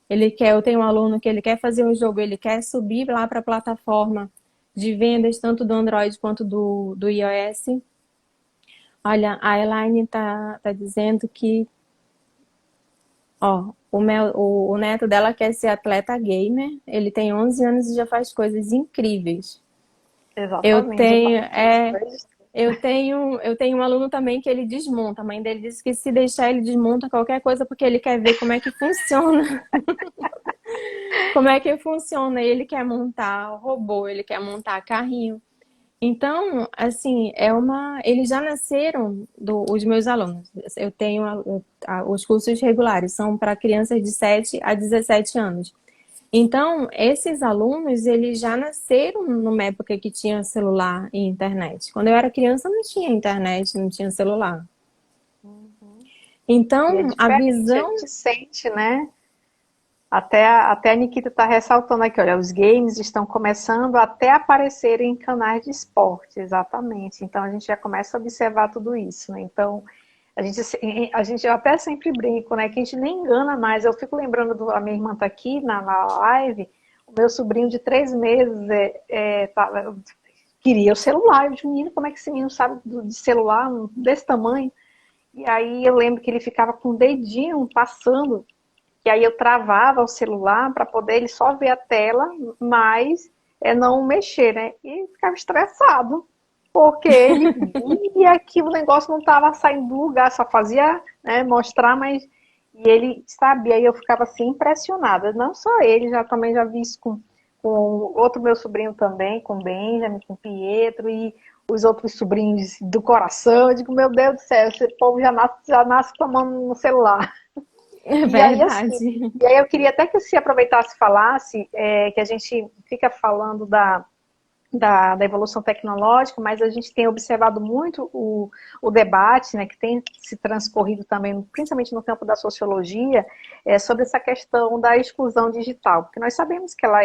Eu tenho um aluno que ele quer fazer um jogo, ele quer subir lá para a plataforma de vendas, tanto do Android quanto do iOS. Olha, a Elaine tá dizendo que, ó, o neto dela quer ser atleta gamer, ele tem 11 anos e já faz coisas incríveis. Eu Exatamente. Eu tenho, falo é, isso. eu tenho um aluno também que ele desmonta. A mãe dele disse que se deixar ele desmonta qualquer coisa porque ele quer ver como é que funciona. Como é que funciona? Ele quer montar robô, ele quer montar carrinho. Então, assim, eles já nasceram os meus alunos. Eu tenho os cursos regulares, são para crianças de 7 a 17 anos. Então, esses alunos, eles já nasceram numa época que tinha celular e internet. Quando eu era criança, não tinha internet, não tinha celular. E é Então, a diferente, a visão. gente sente, né? Até a Nikita está ressaltando aqui, olha, os games estão começando até a aparecer em canais de esporte, exatamente. Então a gente já começa a observar tudo isso, né? Então eu até sempre brinco, né? Que a gente nem engana mais. Eu fico lembrando a minha irmã tá aqui na live, o meu sobrinho de 3 meses queria o celular. Eu disse, menino, como é que esse menino sabe de celular desse tamanho? E aí eu lembro que ele ficava com o dedinho passando que aí eu travava o celular para poder ele só ver a tela, mas não mexer, né? E ficava estressado, porque ele via que o negócio não estava saindo do lugar, só fazia, né, mostrar, mas e ele sabia, e eu ficava assim impressionada. Não só ele, também já vi isso com outro meu sobrinho também, com Benjamin, com Pietro e os outros sobrinhos do coração. Eu digo, meu Deus do céu, esse povo já nasce com a mão no celular. É E aí, assim, verdade. eu queria até que você aproveitasse e falasse, que a gente fica falando da evolução tecnológica, mas a gente tem observado muito o debate, né, que tem se transcorrido também, principalmente no campo da sociologia, sobre essa questão da exclusão digital, porque nós sabemos que ela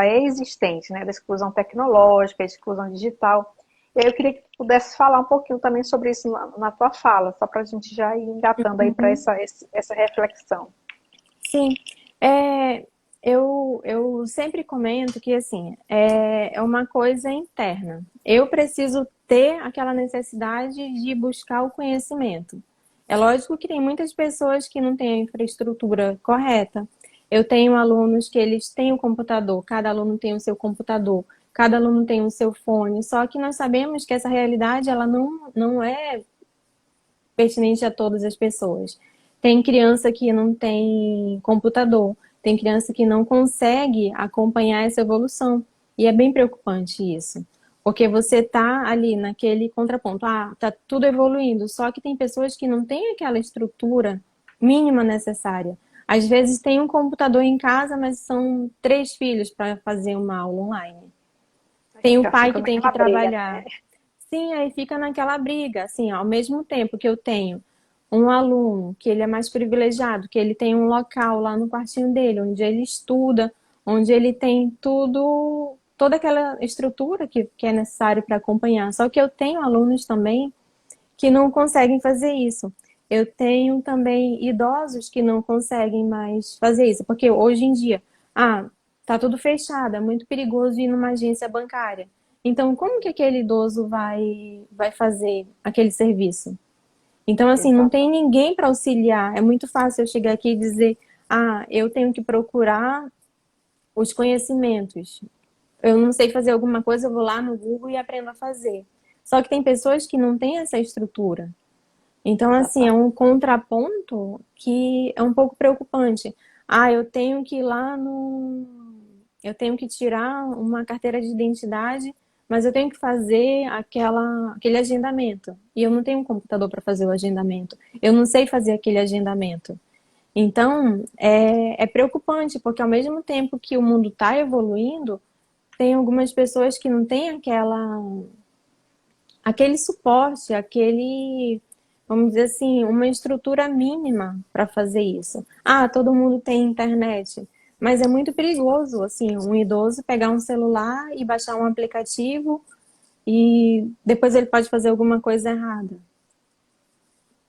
é existente, né, da exclusão tecnológica, a exclusão digital. E aí eu queria que tu pudesse falar um pouquinho também sobre isso na tua fala, só para a gente já ir engatando aí para Uhum. essa reflexão. Sim, é, eu sempre comento que assim é uma coisa interna. Eu preciso ter aquela necessidade de buscar o conhecimento. É lógico que tem muitas pessoas que não têm a infraestrutura correta. Eu tenho alunos que eles têm o computador, cada aluno tem o seu computador, cada aluno tem o seu fone, só que nós sabemos que essa realidade ela não é pertinente a todas as pessoas. Tem criança que não tem computador, tem criança que não consegue acompanhar essa evolução. E é bem preocupante isso. Porque você tá ali naquele contraponto, tá tudo evoluindo, só que tem pessoas que não têm aquela estrutura mínima necessária. Às vezes tem um computador em casa, mas são 3 filhos para fazer uma aula online. Aí Tem o já pai fica que tem que naquela briga, né? trabalhar. Sim, aí fica naquela briga, assim, ao mesmo tempo que eu tenho um aluno que ele é mais privilegiado, que ele tem um local lá no quartinho dele, onde ele estuda, onde ele tem tudo, toda aquela estrutura que é necessário para acompanhar. Só que eu tenho alunos também que não conseguem fazer isso. Eu tenho também idosos que não conseguem mais fazer isso, porque hoje em dia, tá tudo fechado, é muito perigoso ir numa agência bancária. Então, como que aquele idoso vai fazer aquele serviço? Então, assim, não tem Exatamente. ninguém para auxiliar. É muito fácil eu chegar aqui e dizer, eu tenho que procurar os conhecimentos. Eu não sei fazer alguma coisa, eu vou lá no Google e aprendo a fazer. Só que tem pessoas que não têm essa estrutura. Então, assim, é Exatamente. um contraponto que é um pouco preocupante. Eu tenho que ir lá no. Eu tenho que tirar uma carteira de identidade mas eu tenho que fazer aquele agendamento. E eu não tenho um computador para fazer o agendamento. Eu não sei fazer aquele agendamento. Então, é preocupante, porque ao mesmo tempo que o mundo está evoluindo, tem algumas pessoas que não têm aquele suporte, vamos dizer assim, uma estrutura mínima para fazer isso. Ah, todo mundo tem internet, mas é muito perigoso, assim, um idoso pegar um celular e baixar um aplicativo e depois ele pode fazer alguma coisa errada,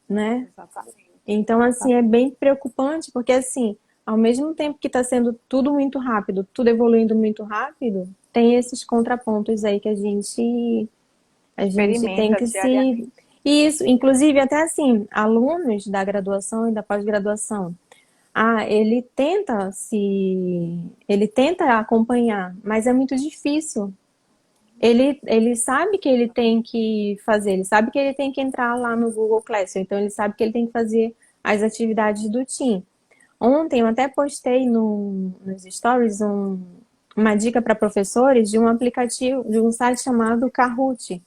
né? Exatamente. Então, assim, é bem preocupante, porque, assim, ao mesmo tempo que está sendo tudo muito rápido, tudo evoluindo muito rápido, tem esses contrapontos aí que a gente tem Experimenta que se. diariamente. Isso, inclusive, até assim, alunos da graduação e da pós-graduação. Ah, ele tenta acompanhar, mas é muito difícil. Ele sabe que ele tem que fazer, ele sabe que ele tem que entrar lá no Google Classroom, então ele sabe que ele tem que fazer as atividades do Team. Ontem eu até postei nos stories uma dica para professores de um aplicativo, de um site chamado Kahoot.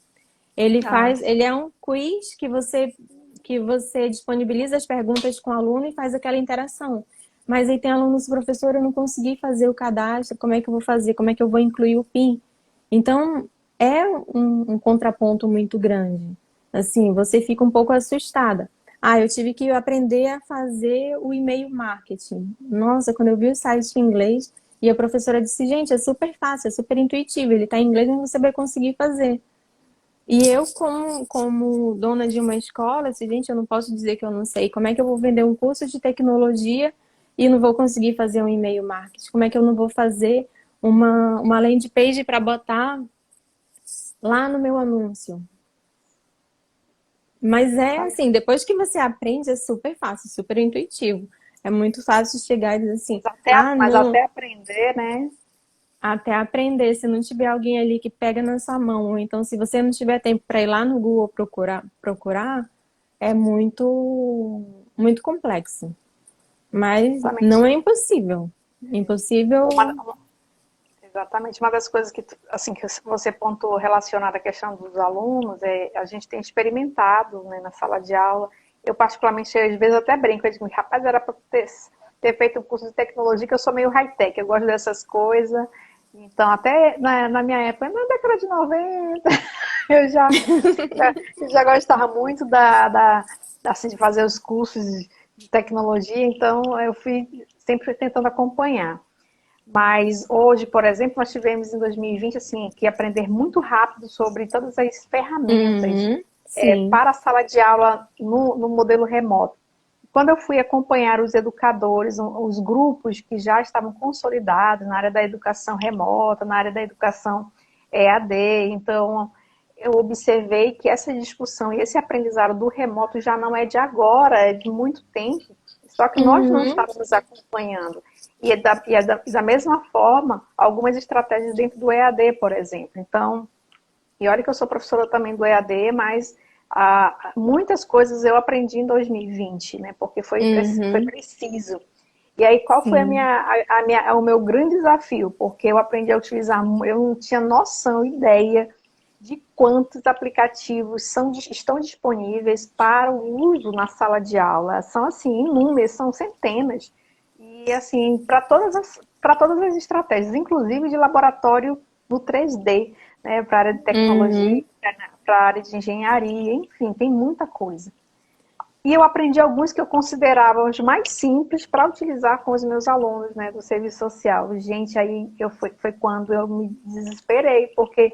Ah, Ele é um quiz que você disponibiliza as perguntas com o aluno e faz aquela interação. Mas aí tem alunos, professor, eu não consegui fazer o cadastro, como é que eu vou fazer? Como é que eu vou incluir o PIN? Então, é um contraponto muito grande. Assim, você fica um pouco assustada. Ah, eu tive que aprender a fazer o e-mail marketing. Nossa, quando eu vi o site em inglês, e a professora disse, gente, é super fácil, é super intuitivo, ele está em inglês, mas você vai conseguir fazer. E eu, como dona de uma escola, assim, gente, eu não posso dizer que eu não sei. Como é que eu vou vender um curso de tecnologia e não vou conseguir fazer um e-mail marketing? Como é que eu não vou fazer uma landing page para botar lá no meu anúncio? Mas é assim, depois que você aprende, é super fácil, super intuitivo. É muito fácil chegar e dizer assim, ah, mas não, até aprender, né? até aprender, se não tiver alguém ali que pega na sua mão, ou então se você não tiver tempo para ir lá no Google procurar, é muito complexo. Mas não Exatamente. é impossível. Impossível. Uma, Exatamente. Uma das coisas que, assim, que você pontuou relacionada à questão dos alunos, a gente tem experimentado, né, na sala de aula. Eu, particularmente, às vezes até brinco, eu digo, rapaz, era para ter feito um curso de tecnologia, que eu sou meio high-tech, eu gosto dessas coisas. Então, até na minha época, na década de 90, eu já gostava muito assim, de fazer os cursos de tecnologia, então eu fui sempre tentando acompanhar. Mas hoje, por exemplo, nós tivemos em 2020 assim, que aprender muito rápido sobre todas as ferramentas Sim. para a sala de aula no modelo remoto. Quando eu fui acompanhar os educadores, os grupos que já estavam consolidados na área da educação remota, na área da educação EAD, então eu observei que essa discussão e esse aprendizado do remoto já não é de agora, é de muito tempo, só que nós não Uhum. estávamos acompanhando. E da mesma forma, algumas estratégias dentro do EAD, por exemplo. Então, e olha que eu sou professora também do EAD, mas muitas coisas eu aprendi em 2020, né? Porque foi Uhum. preciso. E aí, qual foi Sim. o meu grande desafio? Porque eu aprendi a utilizar, eu não tinha noção, ideia de quantos aplicativos estão disponíveis para o uso na sala de aula. São, assim, inúmeros, são centenas. E, assim, para todas as estratégias, inclusive de laboratório no 3D, né, para a área de tecnologia, Uhum. para a área de engenharia, enfim, tem muita coisa. E eu aprendi alguns que eu considerava os mais simples para utilizar com os meus alunos, né, do serviço social. Gente, aí foi quando eu me desesperei, porque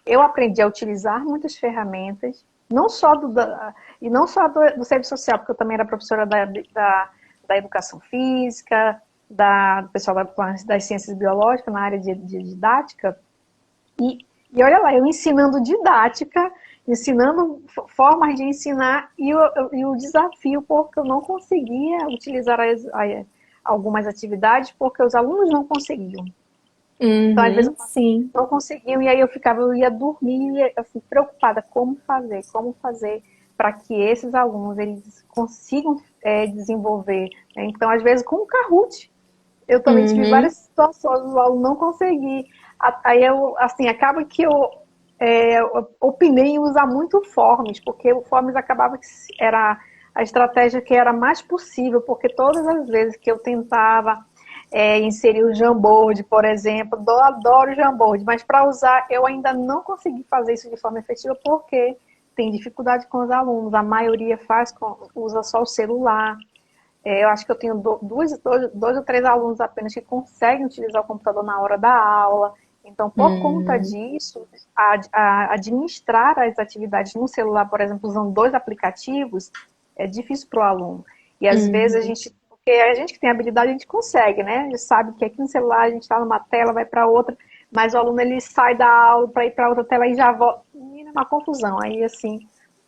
eu aprendi a utilizar muitas ferramentas, e não só do serviço social, porque eu também era professora da educação física, do pessoal das ciências biológicas, na área de didática, e olha lá, eu ensinando didática, ensinando formas de ensinar, e o desafio, porque eu não conseguia utilizar algumas atividades, porque os alunos não conseguiam. Então, às vezes, Uhum. Sim. não conseguiam, e aí eu ia dormir, assim, preocupada, como fazer para que esses alunos, eles consigam desenvolver, né? Então, às vezes, com o Kahoot, eu também tive Uhum. várias situações, o aluno não consegui. Aí eu, assim, acaba que eu eu opinei em usar muito o Forms, porque o Forms acabava que era a estratégia que era mais possível, porque todas as vezes que eu tentava inserir o Jamboard, por exemplo, eu adoro o Jamboard, mas para usar eu ainda não consegui fazer isso de forma efetiva, porque tem dificuldade com os alunos, a maioria usa só o celular. Eu acho que eu tenho dois ou três alunos apenas que conseguem utilizar o computador na hora da aula. Então, por conta disso, administrar as atividades no celular, por exemplo, usando dois aplicativos, é difícil para o aluno. E às vezes porque a gente que tem habilidade, a gente consegue, né? A gente sabe que aqui no celular a gente está numa tela, vai para outra, mas o aluno ele sai da aula para ir para outra tela e já volta. Menina, é uma confusão. Aí, assim,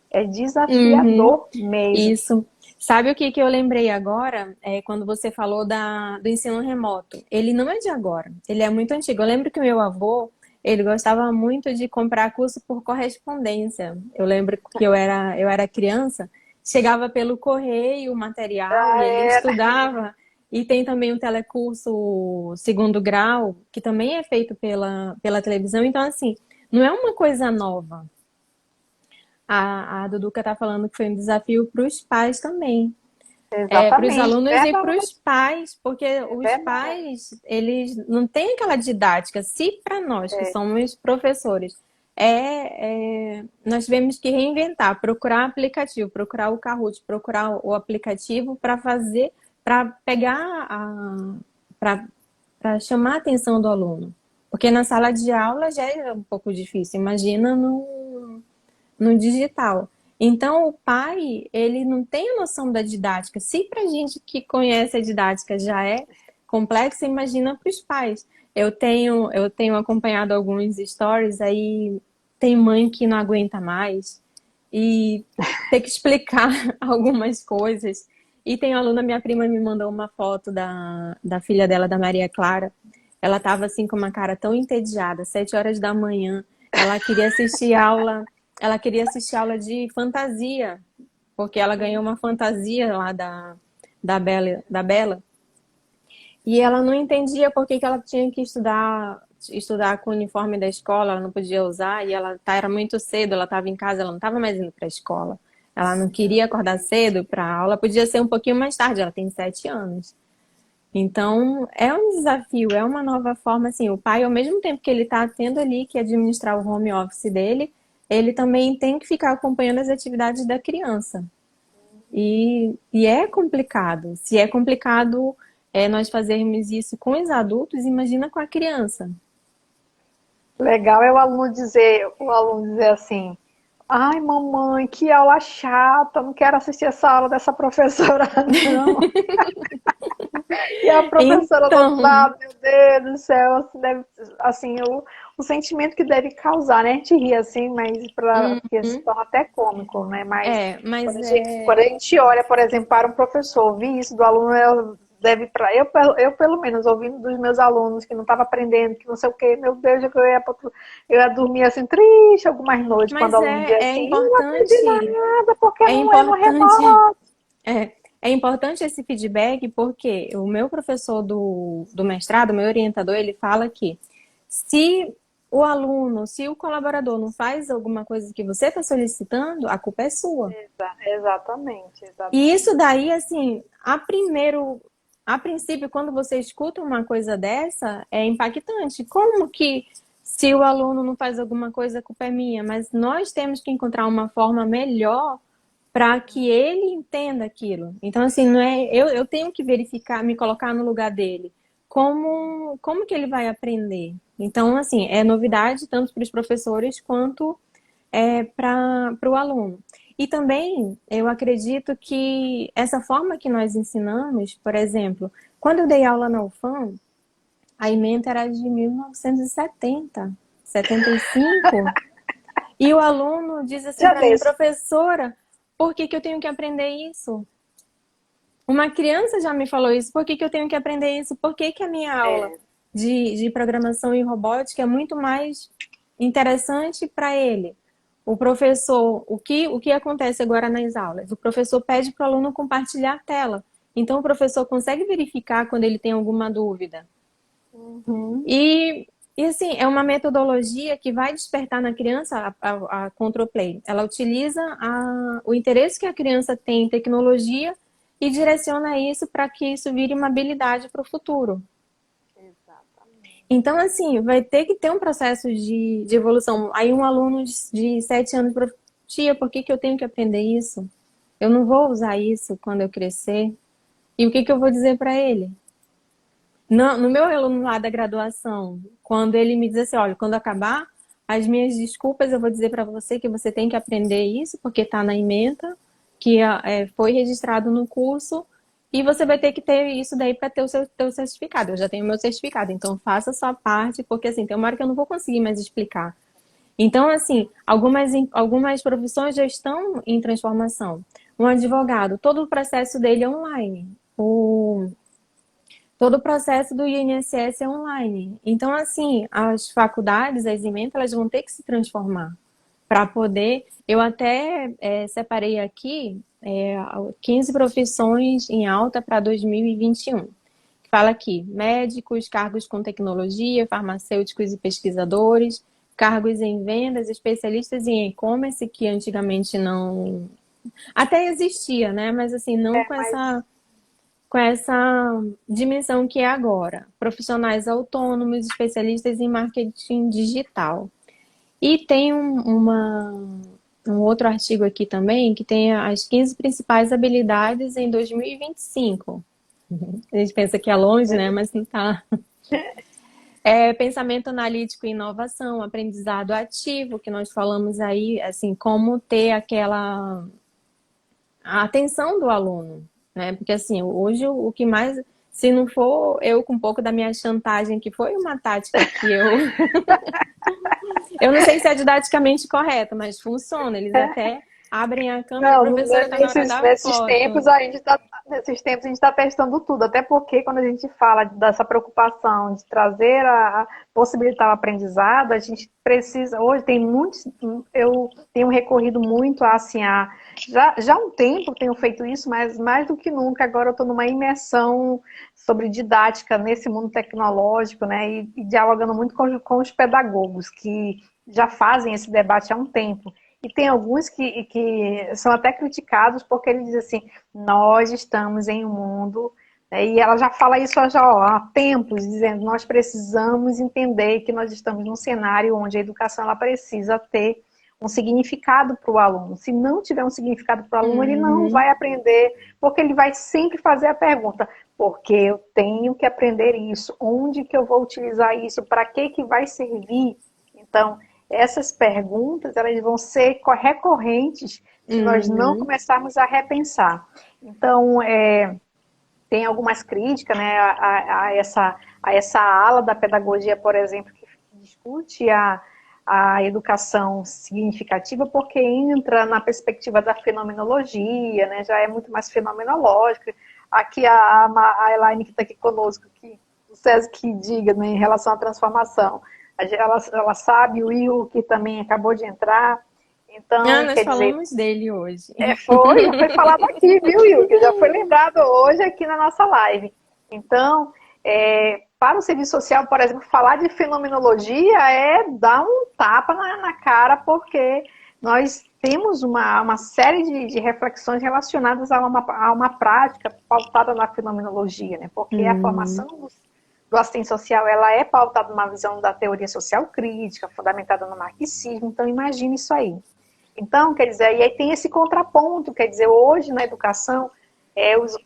é Uhum. desafiador mesmo. Isso. Sabe o que que eu lembrei agora? É quando você falou do ensino remoto. Ele não é de agora, ele é muito antigo. Eu lembro que o meu avô, ele gostava muito de comprar curso por correspondência. Eu lembro que eu era criança, chegava pelo correio o material e ele estudava. E tem também o telecurso segundo grau, que também é feito pela televisão. Então, assim, não é uma coisa nova. A Duduca está falando que foi um desafio para os pais também. Para os Exatamente, alunos e para verdade, os pais, porque os verdade. pais, eles não têm aquela didática. Se para nós, que somos professores, nós tivemos que reinventar, procurar aplicativo, procurar o Kahoot, procurar o aplicativo para fazer, para pegar, para chamar a atenção do aluno. Porque na sala de aula já é um pouco difícil, imagina no digital. Então, o pai, ele não tem a noção da didática. Se para a gente que conhece a didática já é complexa, imagina para os pais. Eu tenho acompanhado alguns stories, aí tem mãe que não aguenta mais e tem que explicar algumas coisas. E tem aluna, minha prima me mandou uma foto da filha dela, da Maria Clara. Ela estava assim com uma cara tão entediada, 7 horas da manhã. Ela queria assistir aula de fantasia, porque ela ganhou uma fantasia lá da Bela, e ela não entendia por que que ela tinha que estudar com o uniforme da escola, ela não podia usar, e era muito cedo, ela estava em casa, ela não estava mais indo para a escola. Ela não queria acordar cedo para a aula, podia ser um pouquinho mais tarde, ela tem 7 anos. Então, é um desafio, é uma nova forma, assim, o pai, ao mesmo tempo que ele está tendo ali que administrar o home office dele, ele também tem que ficar acompanhando as atividades da criança. E é complicado. Se é complicado nós fazermos isso com os adultos, imagina com a criança. Legal é o aluno dizer assim, ai mamãe, que aula chata, não quero assistir essa aula dessa professora, não. E a professora do outro Então, lado, meu Deus do céu, assim, o sentimento que deve causar, né? A gente ri assim, mas porque se uhum, torna até cômico, né? Mas mas quando a gente olha, por exemplo, para um professor, ouvir isso do aluno, deve para eu, pelo menos, ouvindo dos meus alunos que não estava aprendendo, que não sei o quê, meu Deus, eu ia dormir assim, triste algumas noites, quando o mas aluno dizia é assim, eu não aprendi importante, nada, porque é não é no importante, remoto. é, é importante esse feedback porque o meu professor do mestrado, meu orientador, ele fala que se se o colaborador não faz alguma coisa que você está solicitando, a culpa é sua. Exatamente, E exatamente. isso daí, assim, a princípio, quando você escuta uma coisa dessa, é impactante. Como que se o aluno não faz alguma coisa, a culpa é minha? Mas nós temos que encontrar uma forma melhor para que ele entenda aquilo. Então, assim, não é, eu tenho que verificar, me colocar no lugar dele. Como que ele vai aprender? Então, assim, é novidade tanto para os professores quanto para o aluno. E também eu acredito que essa forma que nós ensinamos, por exemplo, quando eu dei aula na UFAM, a ementa era de 1970, 75, e o aluno diz assim Já para mim, desse. professora, por que que eu tenho que aprender isso? Uma criança já me falou isso, por que que eu tenho que aprender isso? Por que que a minha aula É, de programação e robótica é muito mais interessante para ele? O professor, o que acontece agora nas aulas? O professor pede para o aluno compartilhar a tela. Então, o professor consegue verificar quando ele tem alguma dúvida. uhum. E E assim, é uma metodologia que vai despertar na criança a control play. Ela utiliza o interesse que a criança tem em tecnologia e direciona isso para que isso vire uma habilidade para o futuro. Exatamente. Então, assim, vai ter que ter um processo de evolução. Aí um aluno de 7 anos, tia, por que eu tenho que aprender isso? Eu não vou usar isso quando eu crescer. E o que eu vou dizer para ele? No meu aluno lá da graduação, quando ele me diz assim, olha, quando acabar as minhas desculpas, eu vou dizer para você que você tem que aprender isso, porque está na ementa, que foi registrado no curso, e você vai ter que ter isso daí para ter o teu certificado. Eu já tenho meu certificado, então faça a sua parte, porque assim, tem uma hora que eu não vou conseguir mais explicar. Então, assim, algumas profissões já estão em transformação. Um advogado, todo o processo dele é online. Todo o processo do INSS é online. Então, assim, as faculdades, as ementas, elas vão ter que se transformar para poder... Eu até separei aqui 15 profissões em alta para 2021. Fala aqui, médicos, cargos com tecnologia, farmacêuticos e pesquisadores, cargos em vendas, especialistas em e-commerce, que antigamente não... Até existia, né? Mas assim, não com essa dimensão que é agora. Profissionais autônomos, especialistas em marketing digital. E tem um outro artigo aqui também, que tem as 15 principais habilidades em 2025. A gente pensa que é longe, né? Mas não tá. Pensamento analítico e inovação, aprendizado ativo, que nós falamos aí, assim, como ter a atenção do aluno, né? Porque assim, hoje o que mais, se não for eu com um pouco da minha chantagem, que foi uma tática que eu não sei se é didaticamente correta, mas funciona. Eles até abrem a câmera, a Não, professora tá na hora da nesses foto. tempos nesses tempos a gente está testando tudo, até porque quando a gente fala dessa preocupação de trazer possibilitar o aprendizado, a gente precisa, hoje tem muitos, eu tenho recorrido muito já há um tempo tenho feito isso, mas mais do que nunca agora eu estou numa imersão sobre didática nesse mundo tecnológico, né, e dialogando muito com os pedagogos que já fazem esse debate há um tempo. E tem alguns que são até criticados porque eles dizem assim, nós estamos em um mundo, né, e ela já fala isso há tempos, dizendo nós precisamos entender que nós estamos num cenário onde a educação ela precisa ter um significado para o aluno. Se não tiver um significado para o aluno, ele não vai aprender, porque ele vai sempre fazer a pergunta, por que eu tenho que aprender isso? Onde que eu vou utilizar isso? Para que vai servir? Então, essas perguntas elas vão ser recorrentes se nós não começarmos a repensar. Então, tem algumas críticas, né, a essa ala da pedagogia, por exemplo, que discute a educação significativa, porque entra na perspectiva da fenomenologia, né, já é muito mais fenomenológica. Aqui a Elaine, que está aqui conosco, que o César que diga, né, em relação à transformação. Ela sabe, o Will, que também acabou de entrar. Então, Nós falamos dele hoje. já foi falado aqui, viu, Will? Que já foi lembrado hoje aqui na nossa live. Então, para o serviço social, por exemplo, falar de fenomenologia é dar um tapa na cara, porque nós temos uma série de reflexões relacionadas a uma prática pautada na fenomenologia, né? Porque a formação do assistente social, ela é pautada numa visão da teoria social crítica, fundamentada no marxismo, então imagine isso aí. Então, quer dizer, e aí tem esse contraponto, quer dizer, hoje na educação,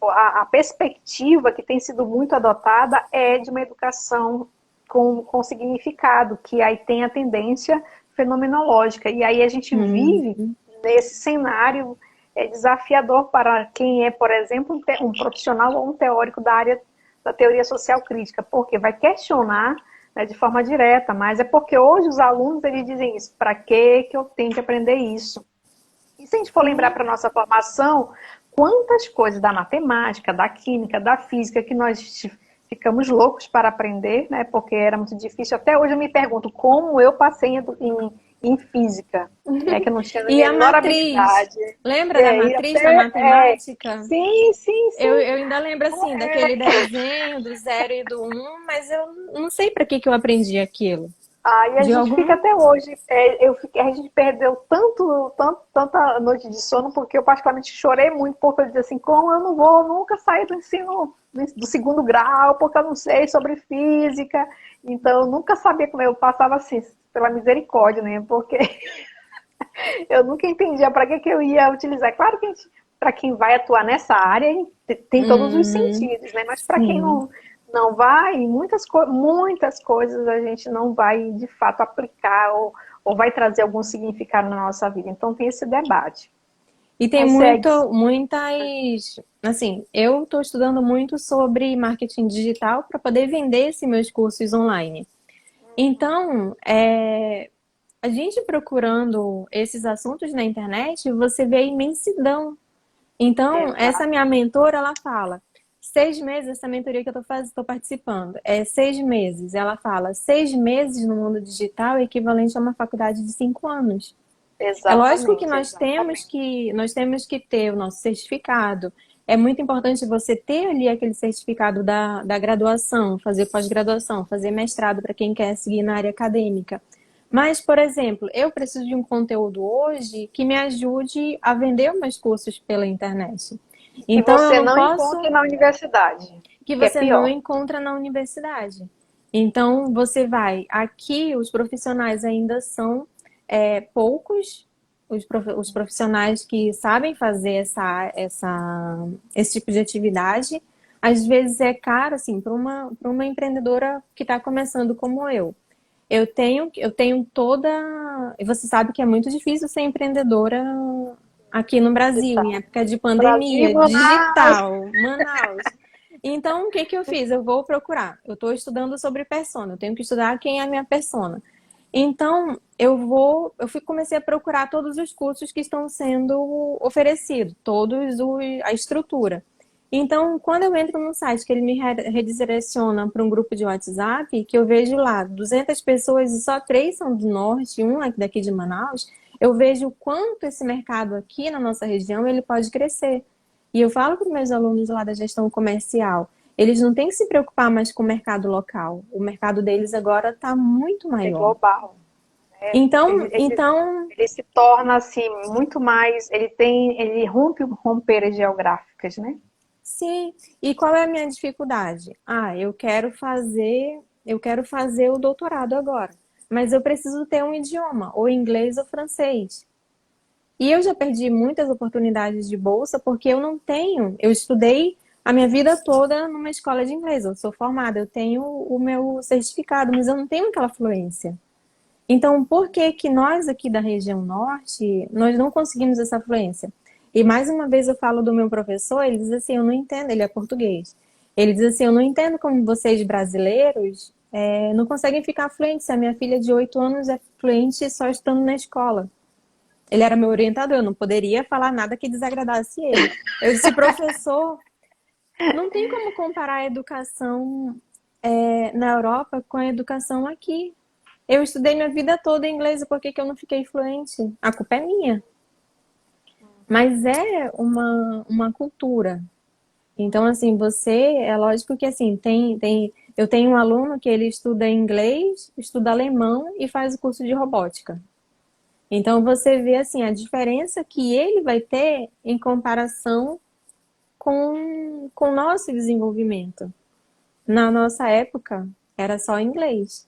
a perspectiva que tem sido muito adotada é de uma educação com significado, que aí tem a tendência fenomenológica, e aí a gente vive nesse cenário desafiador para quem é, por exemplo, um profissional ou um teórico da área da teoria social crítica, porque vai questionar, né, de forma direta, mas é porque hoje os alunos eles dizem isso, para que eu tenho que aprender isso? E se a gente for lembrar para a nossa formação, quantas coisas da matemática, da química, da física que nós ficamos loucos para aprender, né, porque era muito difícil. Até hoje eu me pergunto como eu passei em física, que eu não tinha a E a menor matriz? habilidade. Lembra da E matriz da matemática? sim, sim, sim. Eu ainda lembro assim daquele desenho do zero e do um, mas eu não sei para que eu aprendi aquilo. Aí a De gente fica algum. até hoje. A gente perdeu tanta noite de sono, porque eu particularmente chorei muito, porque eu dizia assim, como eu não vou nunca sair do ensino do segundo grau, porque eu não sei sobre física. Então eu nunca sabia como eu passava assim, pela misericórdia, né? Porque eu nunca entendia para que eu ia utilizar. Claro que para quem vai atuar nessa área tem todos os Uhum, sentidos, né? Mas para quem sim. não vai, muitas coisas a gente não vai de fato aplicar ou vai trazer algum significado na nossa vida. Então tem esse debate. E tem Mas segue. muitas. Assim, eu estou estudando muito sobre marketing digital para poder vender esses meus cursos online. Então, a gente procurando esses assuntos na internet, você vê a imensidão. Então, essa Exato. minha mentora, ela fala, 6 meses, essa mentoria que eu estou participando, é 6 meses. Ela fala, 6 meses no mundo digital é equivalente a uma faculdade de 5 anos. É lógico que Exatamente, exatamente. nós temos que ter o nosso certificado. É muito importante você ter ali aquele certificado da graduação, fazer pós-graduação, fazer mestrado para quem quer seguir na área acadêmica. Mas, por exemplo, eu preciso de um conteúdo hoje que me ajude a vender os meus cursos pela internet. Que Então, eu você não não posso encontra na universidade, que que é você não pior. encontra na universidade. Então, você vai. Aqui, os profissionais ainda são poucos, os profissionais que sabem fazer esse tipo de atividade. Às vezes é caro, assim, para uma empreendedora que está começando como eu. Eu tenho toda. E você sabe que é muito difícil ser empreendedora aqui no Brasil, em Digital. época de Brasil, pandemia, Manaus. digital, Manaus. Então, o que que eu fiz? Eu vou procurar. Eu estou estudando sobre persona, eu tenho que estudar quem é a minha persona. Então, comecei a procurar todos os cursos que estão sendo oferecidos, a estrutura. Então, quando eu entro no site que ele me redireciona para um grupo de WhatsApp, que eu vejo lá 200 pessoas e só 3 são do norte, um é daqui de Manaus, eu vejo o quanto esse mercado aqui na nossa região ele pode crescer. E eu falo para os meus alunos lá da gestão comercial, eles não têm que se preocupar mais com o mercado local. O mercado deles agora está muito É maior. global. Então, Ele, ele se torna assim muito mais. Ele rompe romperas geográficas, né? sim. E qual é a minha dificuldade? Ah, eu quero fazer o doutorado agora, mas eu preciso ter um idioma, ou inglês ou francês. E eu já perdi muitas oportunidades de bolsa porque eu não tenho. Eu estudei a minha vida toda numa escola de inglês. Eu sou formada, eu tenho o meu certificado, mas eu não tenho aquela fluência. Então, por que que nós aqui da região norte, nós não conseguimos essa fluência? E mais uma vez eu falo do meu professor, ele diz assim, eu não entendo, ele é português. Ele diz assim, eu não entendo como vocês brasileiros não conseguem ficar fluentes. Se a minha filha de 8 anos é fluente só estando na escola. Ele era meu orientador, eu não poderia falar nada que desagradasse ele. Eu disse, professor, não tem como comparar a educação na Europa com a educação aqui. Eu estudei minha vida toda em inglês, por que que eu não fiquei fluente? A culpa é minha. Mas é uma cultura. Então, assim, é lógico que assim, eu tenho um aluno que ele estuda inglês, estuda alemão e faz o curso de robótica. Então, você vê, assim, a diferença que ele vai ter em comparação com o nosso desenvolvimento. Na nossa época, era só inglês.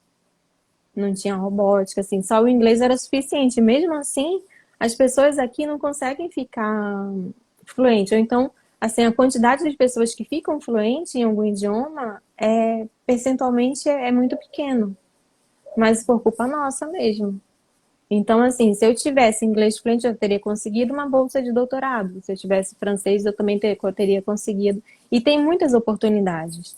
Não tinha robótica, assim, só o inglês era suficiente. Mesmo assim, as pessoas aqui não conseguem ficar fluentes. Ou então, assim, a quantidade de pessoas que ficam fluentes em algum idioma percentualmente é muito pequeno, mas por culpa nossa mesmo. Então, assim, se eu tivesse inglês fluente, eu teria conseguido uma bolsa de doutorado. Se eu tivesse francês, eu também teria conseguido. E tem muitas oportunidades.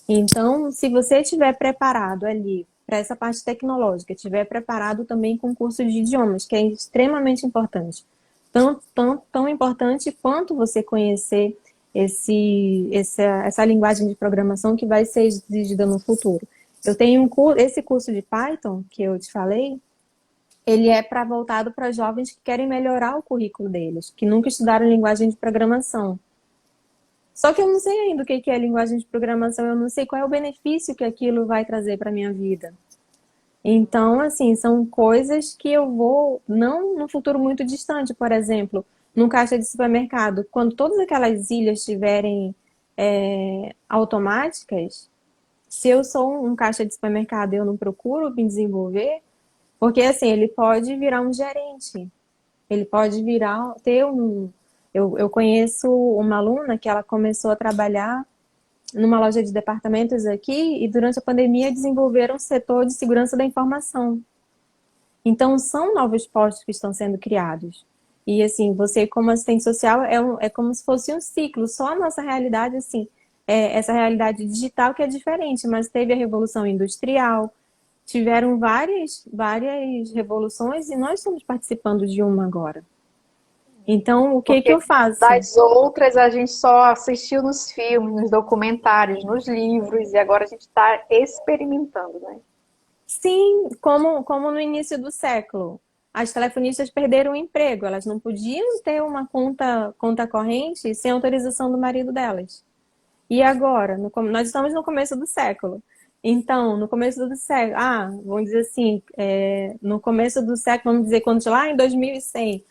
Então, se você estiver preparado ali para essa parte tecnológica, estiver preparado também com curso de idiomas, que é extremamente importante. Tão importante quanto você conhecer essa linguagem de programação que vai ser exigida no futuro. Eu tenho esse curso de Python que eu te falei, ele é voltado para jovens que querem melhorar o currículo deles, que nunca estudaram linguagem de programação. Só que eu não sei ainda o que é linguagem de programação, eu não sei qual é o benefício que aquilo vai trazer para minha vida. Então, assim, são coisas que eu vou, não no futuro muito distante, por exemplo, num caixa de supermercado, quando todas aquelas ilhas estiverem automáticas, se eu sou um caixa de supermercado e eu não procuro me desenvolver, porque assim, ele pode virar um gerente, ele pode virar, ter um. Eu conheço uma aluna que ela começou a trabalhar numa loja de departamentos aqui e durante a pandemia desenvolveram um setor de segurança da informação. Então, são novos postos que estão sendo criados. E, assim, você como assistente social é como se fosse um ciclo. Só a nossa realidade, assim, essa realidade digital que é diferente, mas teve a Revolução Industrial, tiveram várias revoluções e nós estamos participando de uma agora. Então, o que que Porque eu faço? das outras a gente só assistiu nos filmes, nos documentários, nos livros, e agora a gente está experimentando, né? Sim, como no início do século. As telefonistas perderam o emprego, elas não podiam ter uma conta corrente sem autorização do marido delas. E agora? Nós estamos no começo do século. Então, no começo do século, vamos dizer assim, no começo do século, vamos dizer, quando lá em 2100,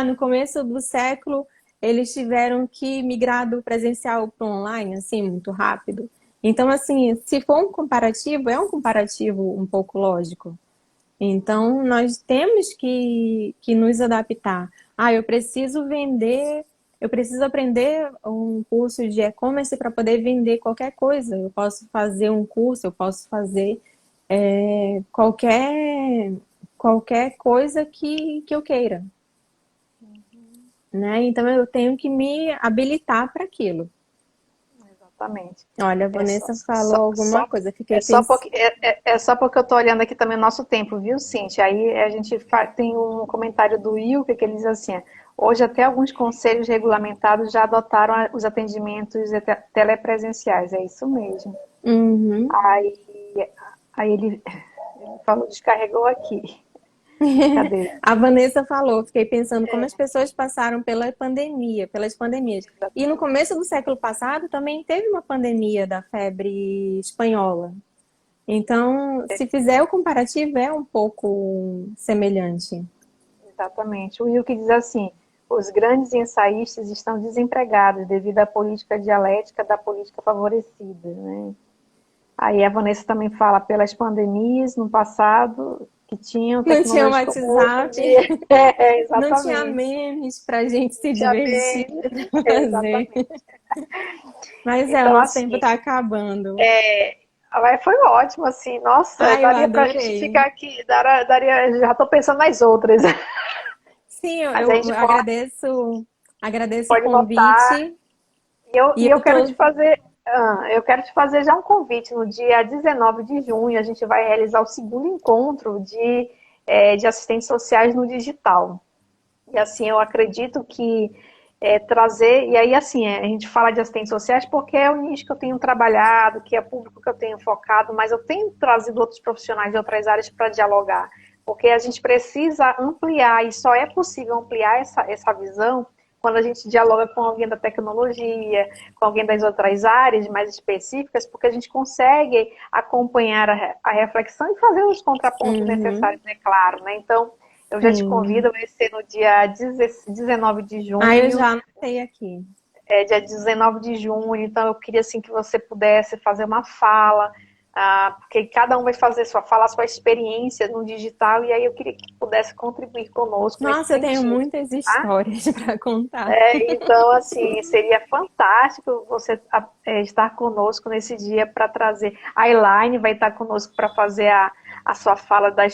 no começo do século, eles tiveram que migrar do presencial para o online, assim, muito rápido. Então, assim, se for um comparativo, é um comparativo um pouco lógico. Então, nós temos que nos adaptar. Eu preciso vender, eu preciso aprender um curso de e-commerce para poder vender qualquer coisa. Eu posso fazer um curso, eu posso fazer qualquer coisa que eu queira, né? Então, eu tenho que me habilitar para aquilo. Exatamente. Olha, a É só, Vanessa falou alguma coisa, fiquei pensando. é só porque eu estou olhando aqui também o nosso tempo, viu, Cintia? Aí a gente tem um comentário do Will que ele diz assim: hoje até alguns conselhos regulamentados já adotaram os atendimentos telepresenciais. É isso mesmo. Uhum. Aí, aí ele falou, descarregou aqui. Cadê? A Vanessa falou, fiquei pensando como as pessoas passaram pelas pandemias. E no começo do século passado também teve uma pandemia da febre espanhola. Então, se fizer o comparativo, é um pouco semelhante. Exatamente. O Will que diz assim: os grandes ensaístas estão desempregados devido à política dialética da política favorecida, né? Aí a Vanessa também fala pelas pandemias no passado que tinham Não tinha tecnologia como hoje em WhatsApp, dia. não tinha Exatamente. memes para a gente se Já divertir, bem, para fazer. exatamente. Mas o Então, nosso tempo assim, está acabando. mas foi ótimo, assim, nossa, Eu daria pra gente adorei. ficar aqui, já tô pensando nas outras. Sim, Mas a eu gente agradeço o pode voltar. convite. E E eu eu quero te tô. fazer, eu quero te fazer já um convite. No dia 19 de junho, a gente vai realizar o segundo encontro de assistentes sociais no digital. E assim, eu acredito que trazer, e aí assim, a gente fala de assistentes sociais porque é o nicho que eu tenho trabalhado, que é o público que eu tenho focado, mas eu tenho trazido outros profissionais de outras áreas para dialogar, porque a gente precisa ampliar, e só é possível ampliar essa visão quando a gente dialoga com alguém da tecnologia, com alguém das outras áreas mais específicas, porque a gente consegue acompanhar a reflexão e fazer os contrapontos Uhum, necessários, é claro, né? Então, eu já te sim. convido, vai ser no dia 19 de Eu junho, já anotei aqui. dia 19 de junho, então eu queria assim que você pudesse fazer uma fala, porque cada um vai falar sua experiência no digital, e aí eu queria que pudesse contribuir conosco nesse Nossa, eu tenho sentido, muitas tá? histórias para contar. Então, assim, seria fantástico você estar conosco nesse dia para trazer. A Elaine vai estar conosco para fazer a sua fala da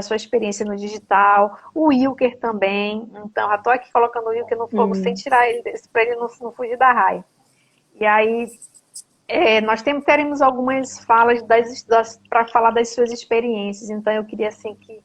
sua experiência no digital. O Wilker também. Então, já estou aqui colocando o Wilker no fogo sem Hum. tirar ele para ele não fugir da raia. E aí, nós teremos algumas falas para falar das suas experiências. Então, eu queria, assim, que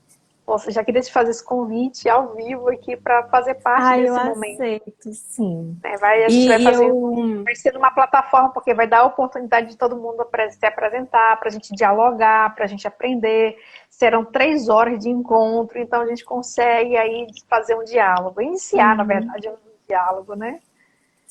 Nossa, já queria te fazer esse convite ao vivo aqui para fazer parte Ah, eu desse momento. aceito, sim. Né? A gente vai E fazer, eu, vai ser numa plataforma, porque vai dar a oportunidade de todo mundo se apresentar, para a gente dialogar, para a gente aprender. Serão 3 horas de encontro, então a gente consegue aí fazer um diálogo, iniciar, na uhum. verdade, um diálogo, né?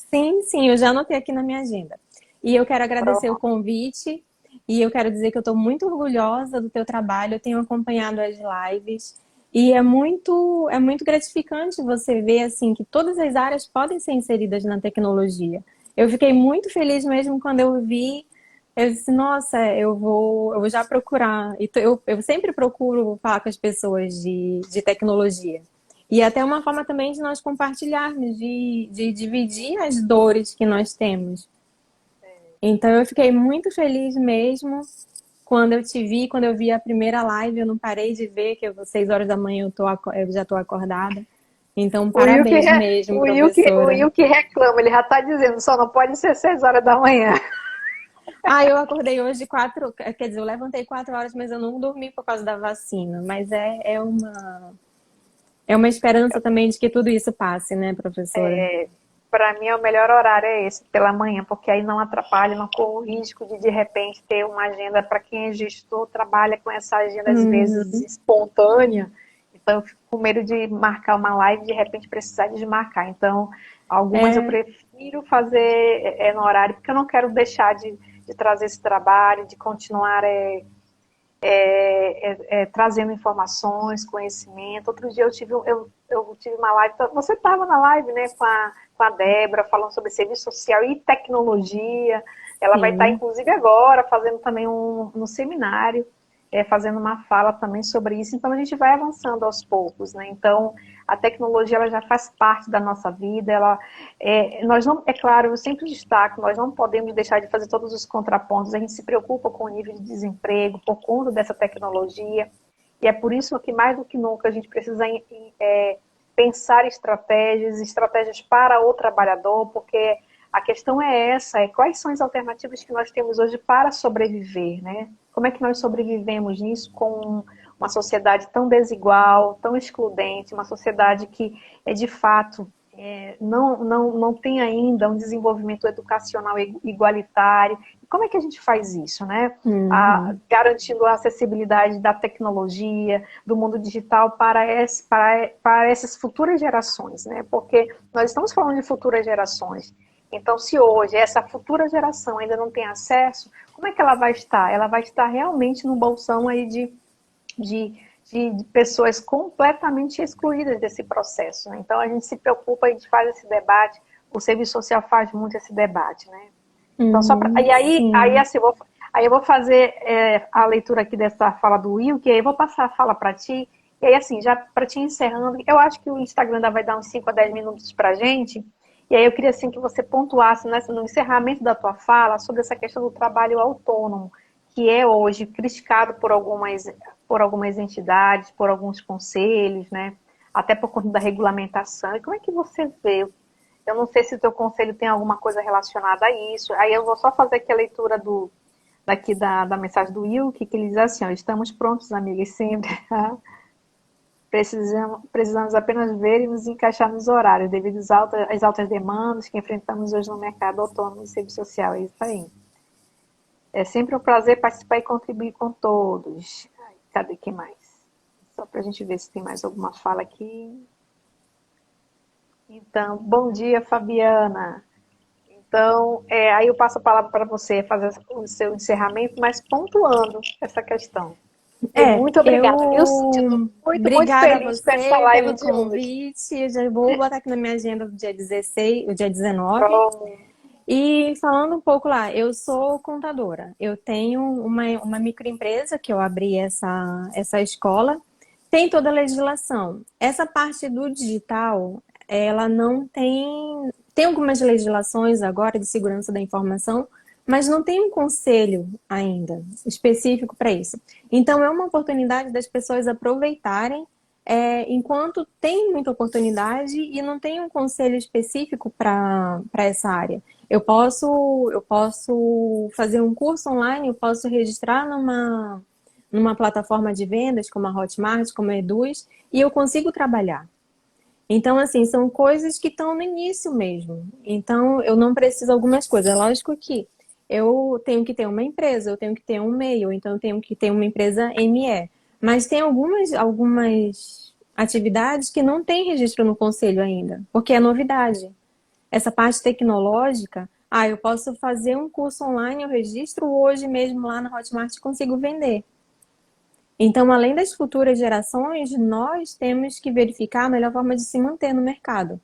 Sim, sim, eu já anotei aqui na minha agenda. E eu quero agradecer o Pronto. convite e eu quero dizer que eu estou muito orgulhosa do teu trabalho. Eu tenho acompanhado as lives e é muito gratificante você ver assim que todas as áreas podem ser inseridas na tecnologia. Eu fiquei muito feliz mesmo quando eu vi. Eu disse, nossa, eu vou já procurar. Eu sempre procuro falar com as pessoas de tecnologia. E até uma forma também de nós compartilharmos, de dividir as dores que nós temos. Então eu fiquei muito feliz mesmo quando eu te vi, quando eu vi a primeira live, eu não parei de ver, que eu, 6 horas da manhã eu já estou acordada. Então, O Will que, parabéns mesmo, o professora. Will que reclama, ele já está dizendo, só não pode ser 6 horas da manhã. Ah, eu acordei hoje 4, quer dizer, eu levantei 4 horas, mas eu não dormi por causa da vacina. Mas é uma esperança também de que tudo isso passe, né, professora? Para mim, o melhor horário é esse, pela manhã, porque aí não atrapalha, não corro o risco de repente ter uma agenda. Para quem é gestor, trabalha com essa agenda às vezes Uhum. espontânea, então eu fico com medo de marcar uma live e de repente precisar desmarcar. Então, algumas eu É, prefiro fazer no horário, porque eu não quero deixar de trazer esse trabalho, de continuar trazendo informações, conhecimento. Outro dia eu tive uma live, você estava na live, né, com a Débora, falando sobre serviço social e tecnologia. Ela vai estar, sim. inclusive, agora, fazendo também um seminário, fazendo uma fala também sobre isso. Então, a gente vai avançando aos poucos, né? Então, a tecnologia ela já faz parte da nossa vida. Nós não, é claro, eu sempre destaco, nós não podemos deixar de fazer todos os contrapontos. A gente se preocupa com o nível de desemprego por conta dessa tecnologia. E é por isso que, mais do que nunca, a gente precisa pensar estratégias para o trabalhador, porque a questão é essa, quais são as alternativas que nós temos hoje para sobreviver, né? Como é que nós sobrevivemos nisso com uma sociedade tão desigual, tão excludente, uma sociedade que de fato não tem ainda um desenvolvimento educacional igualitário. Como é que a gente faz isso, né? Uhum. Garantindo a acessibilidade da tecnologia, do mundo digital para essas futuras gerações, né? Porque nós estamos falando de futuras gerações. Então, se hoje essa futura geração ainda não tem acesso, como é que ela vai estar? Ela vai estar realmente no bolsão aí de pessoas completamente excluídas desse processo, né? Então, a gente se preocupa, a gente faz esse debate, o serviço social faz muito esse debate, né? Então, Uhum. aí Sim. assim, eu vou fazer a leitura aqui dessa fala do Will, que aí eu vou passar a fala para ti, e aí assim, já para ti encerrando, eu acho que o Instagram ainda vai dar uns 5 a 10 minutos para a gente, e aí eu queria assim que você pontuasse no encerramento da tua fala sobre essa questão do trabalho autônomo, que é hoje criticado por algumas entidades, por alguns conselhos, né? Até por conta da regulamentação. E como é que você vê? Eu não sei se o teu conselho tem alguma coisa relacionada a isso. Aí eu vou só fazer aqui a leitura daqui da mensagem do Will, que ele diz assim, ó, estamos prontos, amigas, sempre. Precisamos apenas ver e nos encaixar nos horários, devido às altas demandas que enfrentamos hoje no mercado autônomo de serviço social. É isso aí. É sempre um prazer participar e contribuir com todos. Ai, cadê que mais? Só para a gente ver se tem mais alguma fala aqui. Então, bom dia, Fabiana. Então, aí eu passo a palavra para você fazer o seu encerramento, mas pontuando essa questão. E É, muito obrigada, viu, Cíntia? Estou eu. muito, muito Obrigada a feliz com essa você live pelo de hoje. convite. Eu já vou botar aqui na minha agenda o dia 16, o dia 19. Pronto. E falando um pouco lá, eu sou contadora. Eu tenho uma microempresa que eu abri essa escola. Tem toda a legislação. Essa parte do digital, ela não tem. Tem algumas legislações agora de segurança da informação, mas não tem um conselho ainda específico para isso. Então, é uma oportunidade das pessoas aproveitarem enquanto tem muita oportunidade e não tem um conselho específico para essa área. Eu posso fazer um curso online, eu posso registrar numa plataforma de vendas como a Hotmart, como a Eduz, e eu consigo trabalhar. Então, assim, são coisas que estão no início mesmo. Então, eu não preciso de algumas coisas. É lógico que eu tenho que ter uma empresa, eu tenho que ter um MEI, ou então eu tenho que ter uma empresa ME. Mas tem algumas atividades que não tem registro no conselho ainda, porque é novidade. Essa parte tecnológica, eu posso fazer um curso online, eu registro hoje mesmo lá na Hotmart e consigo vender. Então, além das futuras gerações, nós temos que verificar a melhor forma de se manter no mercado.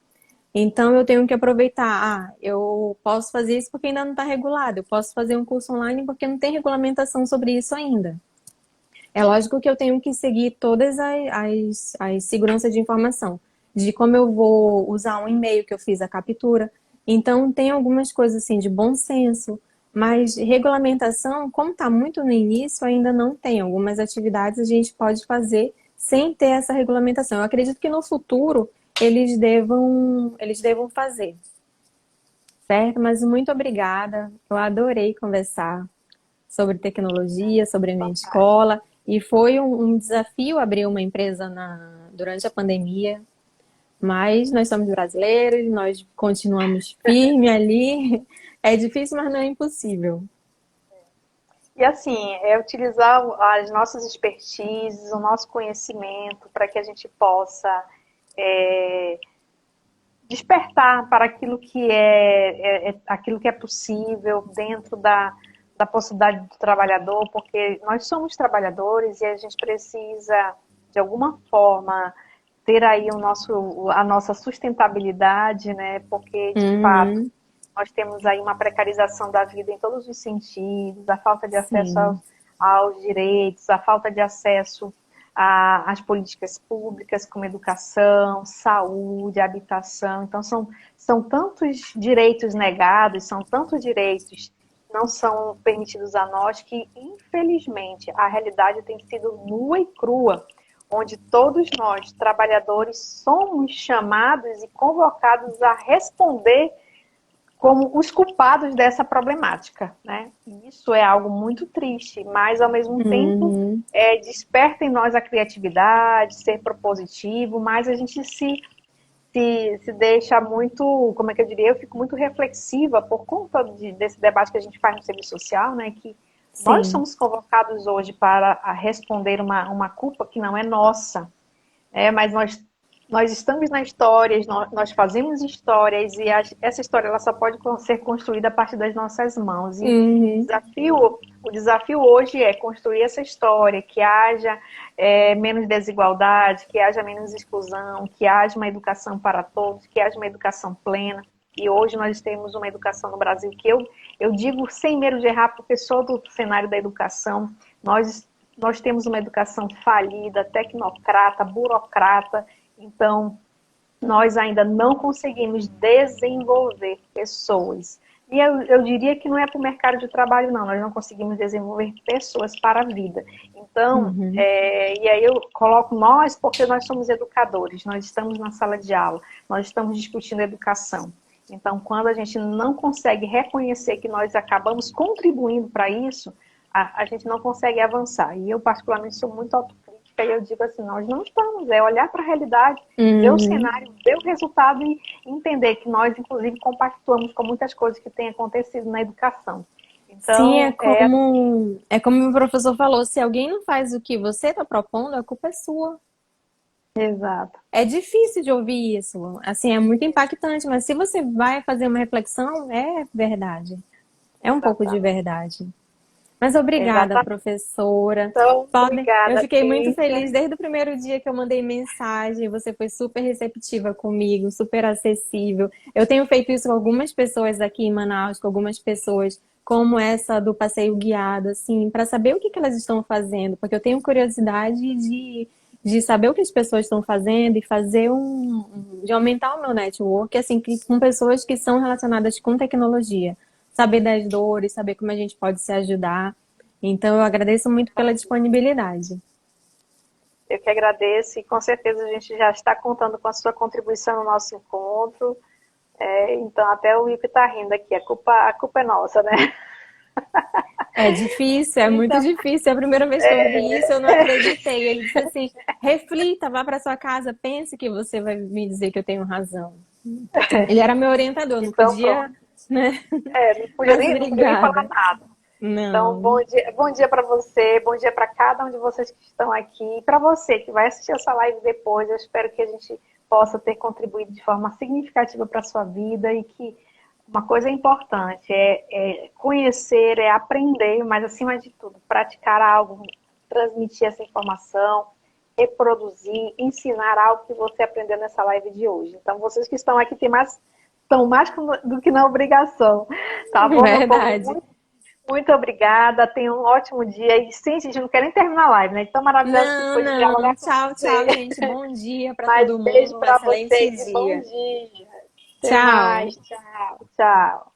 Então, eu tenho que aproveitar. Eu posso fazer isso porque ainda não está regulado. Eu posso fazer um curso online porque não tem regulamentação sobre isso ainda. É lógico que eu tenho que seguir todas as seguranças de informação, de como eu vou usar um e-mail que eu fiz a captura. Então, tem algumas coisas assim de bom senso, mas regulamentação, como está muito no início, ainda não tem. Algumas atividades a gente pode fazer sem ter essa regulamentação. Eu acredito que no futuro eles devam fazer, certo? Mas muito obrigada. Eu adorei conversar sobre tecnologia, sobre a minha escola. E foi um desafio abrir uma empresa durante a pandemia, mas nós somos brasileiros, nós continuamos firme ali. É difícil, mas não é impossível. E assim, é utilizar as nossas expertises, o nosso conhecimento para que a gente possa despertar para aquilo que é possível dentro da possibilidade do trabalhador, porque nós somos trabalhadores e a gente precisa, de alguma forma, ter aí a nossa sustentabilidade, né? Porque, de fato, Uhum, nós temos aí uma precarização da vida em todos os sentidos, a falta de acesso sim. aos direitos, a falta de acesso às políticas públicas como educação, saúde, habitação. Então, são tantos direitos negados, são tantos direitos que não são permitidos a nós que, infelizmente, a realidade tem sido nua e crua, onde todos nós, trabalhadores, somos chamados e convocados a responder como os culpados dessa problemática, né? E isso é algo muito triste, mas ao mesmo tempo Uhum, desperta em nós a criatividade, ser propositivo, mas a gente se deixa muito, como é que eu diria, eu fico muito reflexiva por conta desse debate que a gente faz no serviço social, né? Que nós sim. somos convocados hoje para responder uma culpa que não é nossa, mas nós estamos na história, nós fazemos histórias e essa história ela só pode ser construída a partir das nossas mãos. E Uhum, o desafio hoje é construir essa história, que haja menos desigualdade, que haja menos exclusão, que haja uma educação para todos, que haja uma educação plena. E hoje nós temos uma educação no Brasil que eu digo sem medo de errar, porque sou do cenário da educação. Nós temos uma educação falida, tecnocrata, burocrata. Então, nós ainda não conseguimos desenvolver pessoas. E eu diria que não é para o mercado de trabalho, não. Nós não conseguimos desenvolver pessoas para a vida. Então, uhum. e aí eu coloco nós, porque nós somos educadores. Nós estamos na sala de aula. Nós estamos discutindo educação. Então, quando a gente não consegue reconhecer que nós acabamos contribuindo para isso, a gente não consegue avançar. E eu, particularmente, sou muito autocrítica e eu digo assim, nós não estamos, é olhar para a realidade, ver o Uhum. cenário, ver o resultado e entender que nós, inclusive, compactuamos com muitas coisas que têm acontecido na educação. Sim, é Então, como o professor falou, se alguém não faz o que você está propondo, a culpa é sua. exato. É difícil de ouvir isso, assim, é muito impactante, mas se você vai fazer uma reflexão, é verdade. É um pouco de Exatamente. verdade. Mas obrigada, Exatamente. professora. Então, Eu obrigada, fiquei muito Cíntia. feliz desde o primeiro dia que eu mandei mensagem. Você foi super receptiva comigo, super acessível. Eu tenho feito isso com algumas pessoas aqui em Manaus, com algumas pessoas como essa do passeio guiado, assim, para saber o que elas estão fazendo, porque eu tenho curiosidade de saber o que as pessoas estão fazendo e fazer de aumentar o meu network, assim, com pessoas que são relacionadas com tecnologia. Saber das dores, saber como a gente pode se ajudar. Então, eu agradeço muito pela disponibilidade. Eu que agradeço e com certeza a gente já está contando com a sua contribuição no nosso encontro. Então, até o Ipe está rindo aqui. A culpa é nossa, né? É difícil, é muito Então, difícil. A primeira vez que eu vi isso, eu não acreditei. Ele disse assim: reflita, vá para sua casa, pense que você vai me dizer que eu tenho razão. Ele era meu orientador, não então pronto. podia, né? Não Mas podia nem falar obrigada. nada. Então, Não, bom dia para você, bom dia para cada um de vocês que estão aqui, e para você que vai assistir essa live depois. Eu espero que a gente possa ter contribuído de forma significativa para a sua vida e que uma coisa importante é conhecer, é aprender, mas acima de tudo, praticar algo, transmitir essa informação, reproduzir, ensinar algo que você aprendeu nessa live de hoje. Então, vocês que estão aqui estão mais do que na obrigação. Tá bom, meu povo? verdade. Muito obrigada, tenha um ótimo dia. E sim, gente, não quero nem terminar a live, né? Tão maravilhoso que Não, foi não. dialogar com Tchau, tchau, você. gente. Bom dia para Mas todo beijo mundo. Um para excelente vocês e bom dia. dia. Até Tchau. mais. Tchau, tchau.